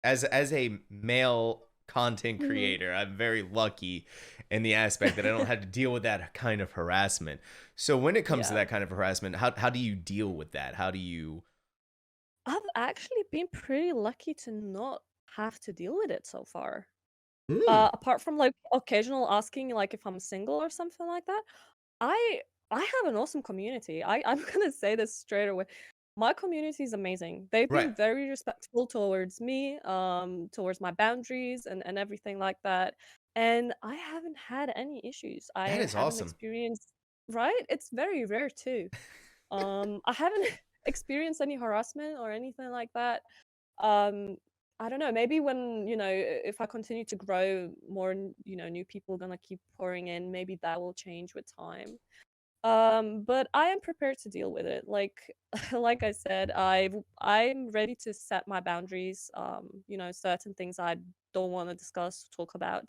as a male content Mhm. creator, I'm very lucky in the aspect that I don't have to deal with that kind of harassment. So when it comes to Yeah. that kind of harassment, how do you deal with that? How do you I've actually been pretty lucky to not have to deal with it so far. Mm. Apart from, like, occasional asking, like, if I'm single or something like that, I I have an awesome community. I'm gonna say this straight away. My community is amazing. They've Right. been very respectful towards me, towards my boundaries and everything like that, and I haven't had any issues. That I is haven't awesome. experienced. Right? It's very rare too. I haven't experienced any harassment or anything like that. Um, I don't know, maybe when, if I continue to grow, more, new people gonna keep pouring in, maybe that will change with time. But I am prepared to deal with it. Like like I said, I'm ready to set my boundaries. Certain things I don't want to discuss, talk about,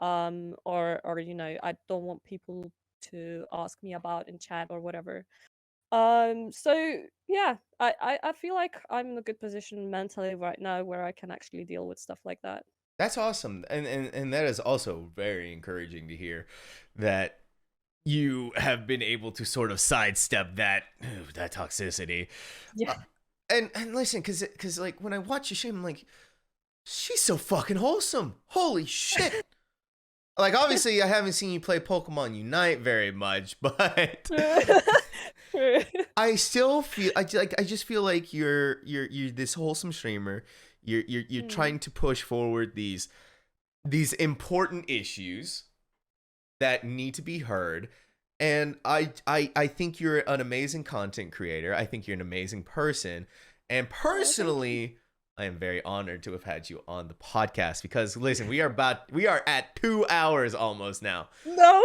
or I don't want people to ask me about in chat or whatever. So yeah, I feel like I'm in a good position mentally right now where I can actually deal with stuff like that. That's awesome. And that is also very encouraging to hear that you have been able to sort of sidestep that toxicity. Yeah. Uh, and listen, cause like when I watch your stream, I'm like, she's so fucking wholesome. Holy shit. Like obviously I haven't seen you play Pokemon Unite very much, but True. I still feel I just feel like you're this wholesome streamer. You're Mm, trying to push forward these important issues that need to be heard. And I think you're an amazing content creator. I think you're an amazing person. And oh, thank you. personally, I am very honored to have had you on the podcast because listen, we are at 2 hours almost now. No.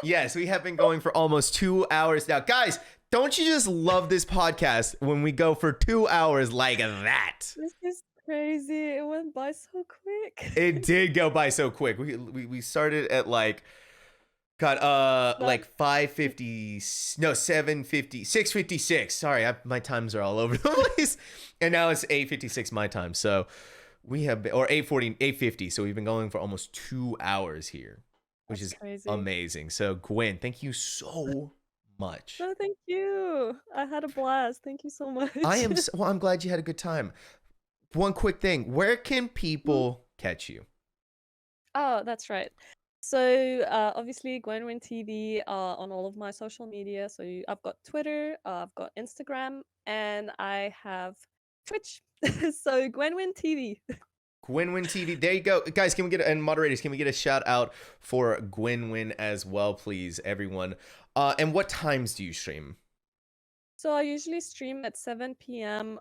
Yes, we have been going for almost 2 hours now. Guys, don't you just love this podcast when we go for 2 hours like that? This is crazy. It went by so quick. It did go by so quick. We started at like God, That like 5:50, no, 7:50, 6:56. Sorry, my times are all over the place. And now it's 8:56 my time. So we have been, or 8:40, 8:50. So we've been going for almost 2 hours here, which that's is crazy. amazing. So Gwen, thank you so much. No, thank you. I had a blast. Thank you so much. Well, I'm glad you had a good time. One quick thing, where can Mhm. people catch you? Oh, that's right. So, obviously, Gwenwyn TV on all of my social media. So, I've got Twitter, I've got Instagram, and I have Twitch. So, Gwenwyn TV. Gwenwyn TV. There you go. Guys, can we get and moderators, can we get a shout out for Gwenwyn as well, please, everyone? And what times do you stream? So, I usually stream at 7 p.m.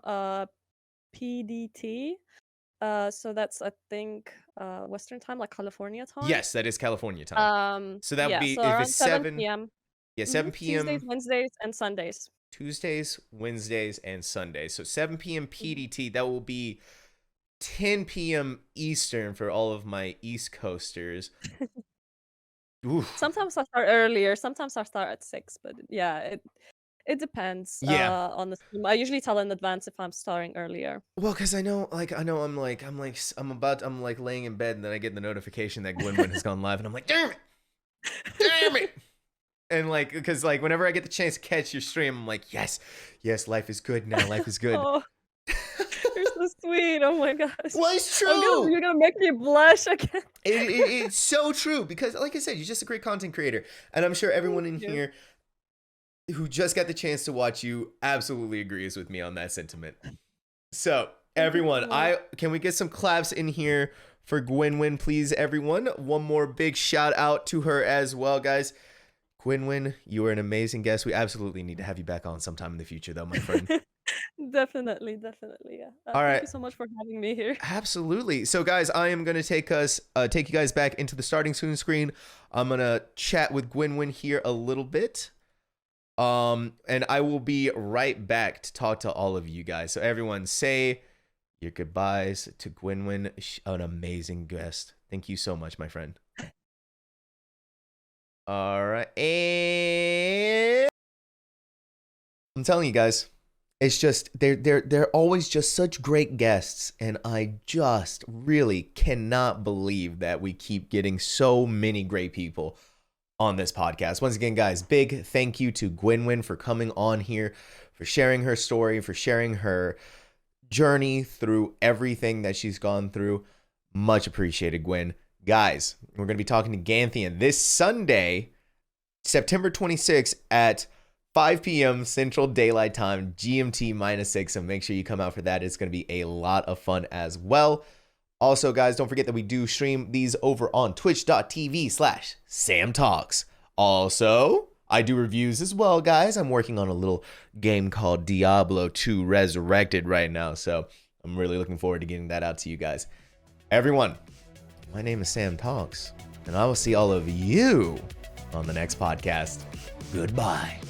PDT. So that's I think Western time, like California time. Yes, that is California time. So that would Yeah, be so if around it's 7 7, p.m. yeah, 7 Tuesdays, p.m. Wednesdays, and Sundays. Tuesdays, Wednesdays, and Sundays. So 7 p.m. Mhm. PDT, that will be 10 p.m. Eastern for all of my East Coasters. Oof. Sometimes I start earlier, sometimes I start at 6, but yeah, it depends Yeah. on the stream. I usually tell in advance if I'm starting earlier. Well, because I'm like laying in bed and then I get the notification that Gwenwyn has gone live and I'm like, damn it. And like, because like whenever I get the chance to catch your stream, I'm like, yes, life is good now. Life is good. Oh, you're so sweet. Oh my gosh. Well, it's true. You're gonna make me blush again. It's so true because, like I said, you're just a great content creator, and I'm sure everyone in Thank you. here who just got the chance to watch you absolutely agrees with me on that sentiment. So, Thank you so everyone, much. can we get some claps in here for Gwenwyn, please, everyone? One more big shout out to her as well, guys. Gwenwyn, you are an amazing guest. We absolutely need to have you back on sometime in the future, though, my friend. Definitely, yeah. All Thank right. you so much for having me here. Absolutely. So, guys, I am going to take you guys back into the starting soon screen. I'm going to chat with Gwenwyn here a little bit. And I will be right back to talk to all of you guys. So, everyone, say your goodbyes to Gwenwyn, an amazing guest. Thank you so much, my friend. All right. And I'm telling you guys, it's just they're always just such great guests, and I just really cannot believe that we keep getting so many great people on this podcast. Once again, guys, big thank you to Gwenwyn for coming on here, for sharing her story, for sharing her journey through everything that she's gone through. Much appreciated, Gwen. Guys, we're going to be talking to Ganthian this Sunday, September 26th at 5 p.m. Central Daylight Time, GMT -6. So make sure you come out for that. It's going to be a lot of fun as well. Also, guys, don't forget that we do stream these over on twitch.tv/SamTalkz. Also, I do reviews as well, guys. I'm working on a little game called Diablo 2 Resurrected right now. So I'm really looking forward to getting that out to you guys. Everyone, my name is SamTalkz, and I will see all of you on the next podcast. Goodbye.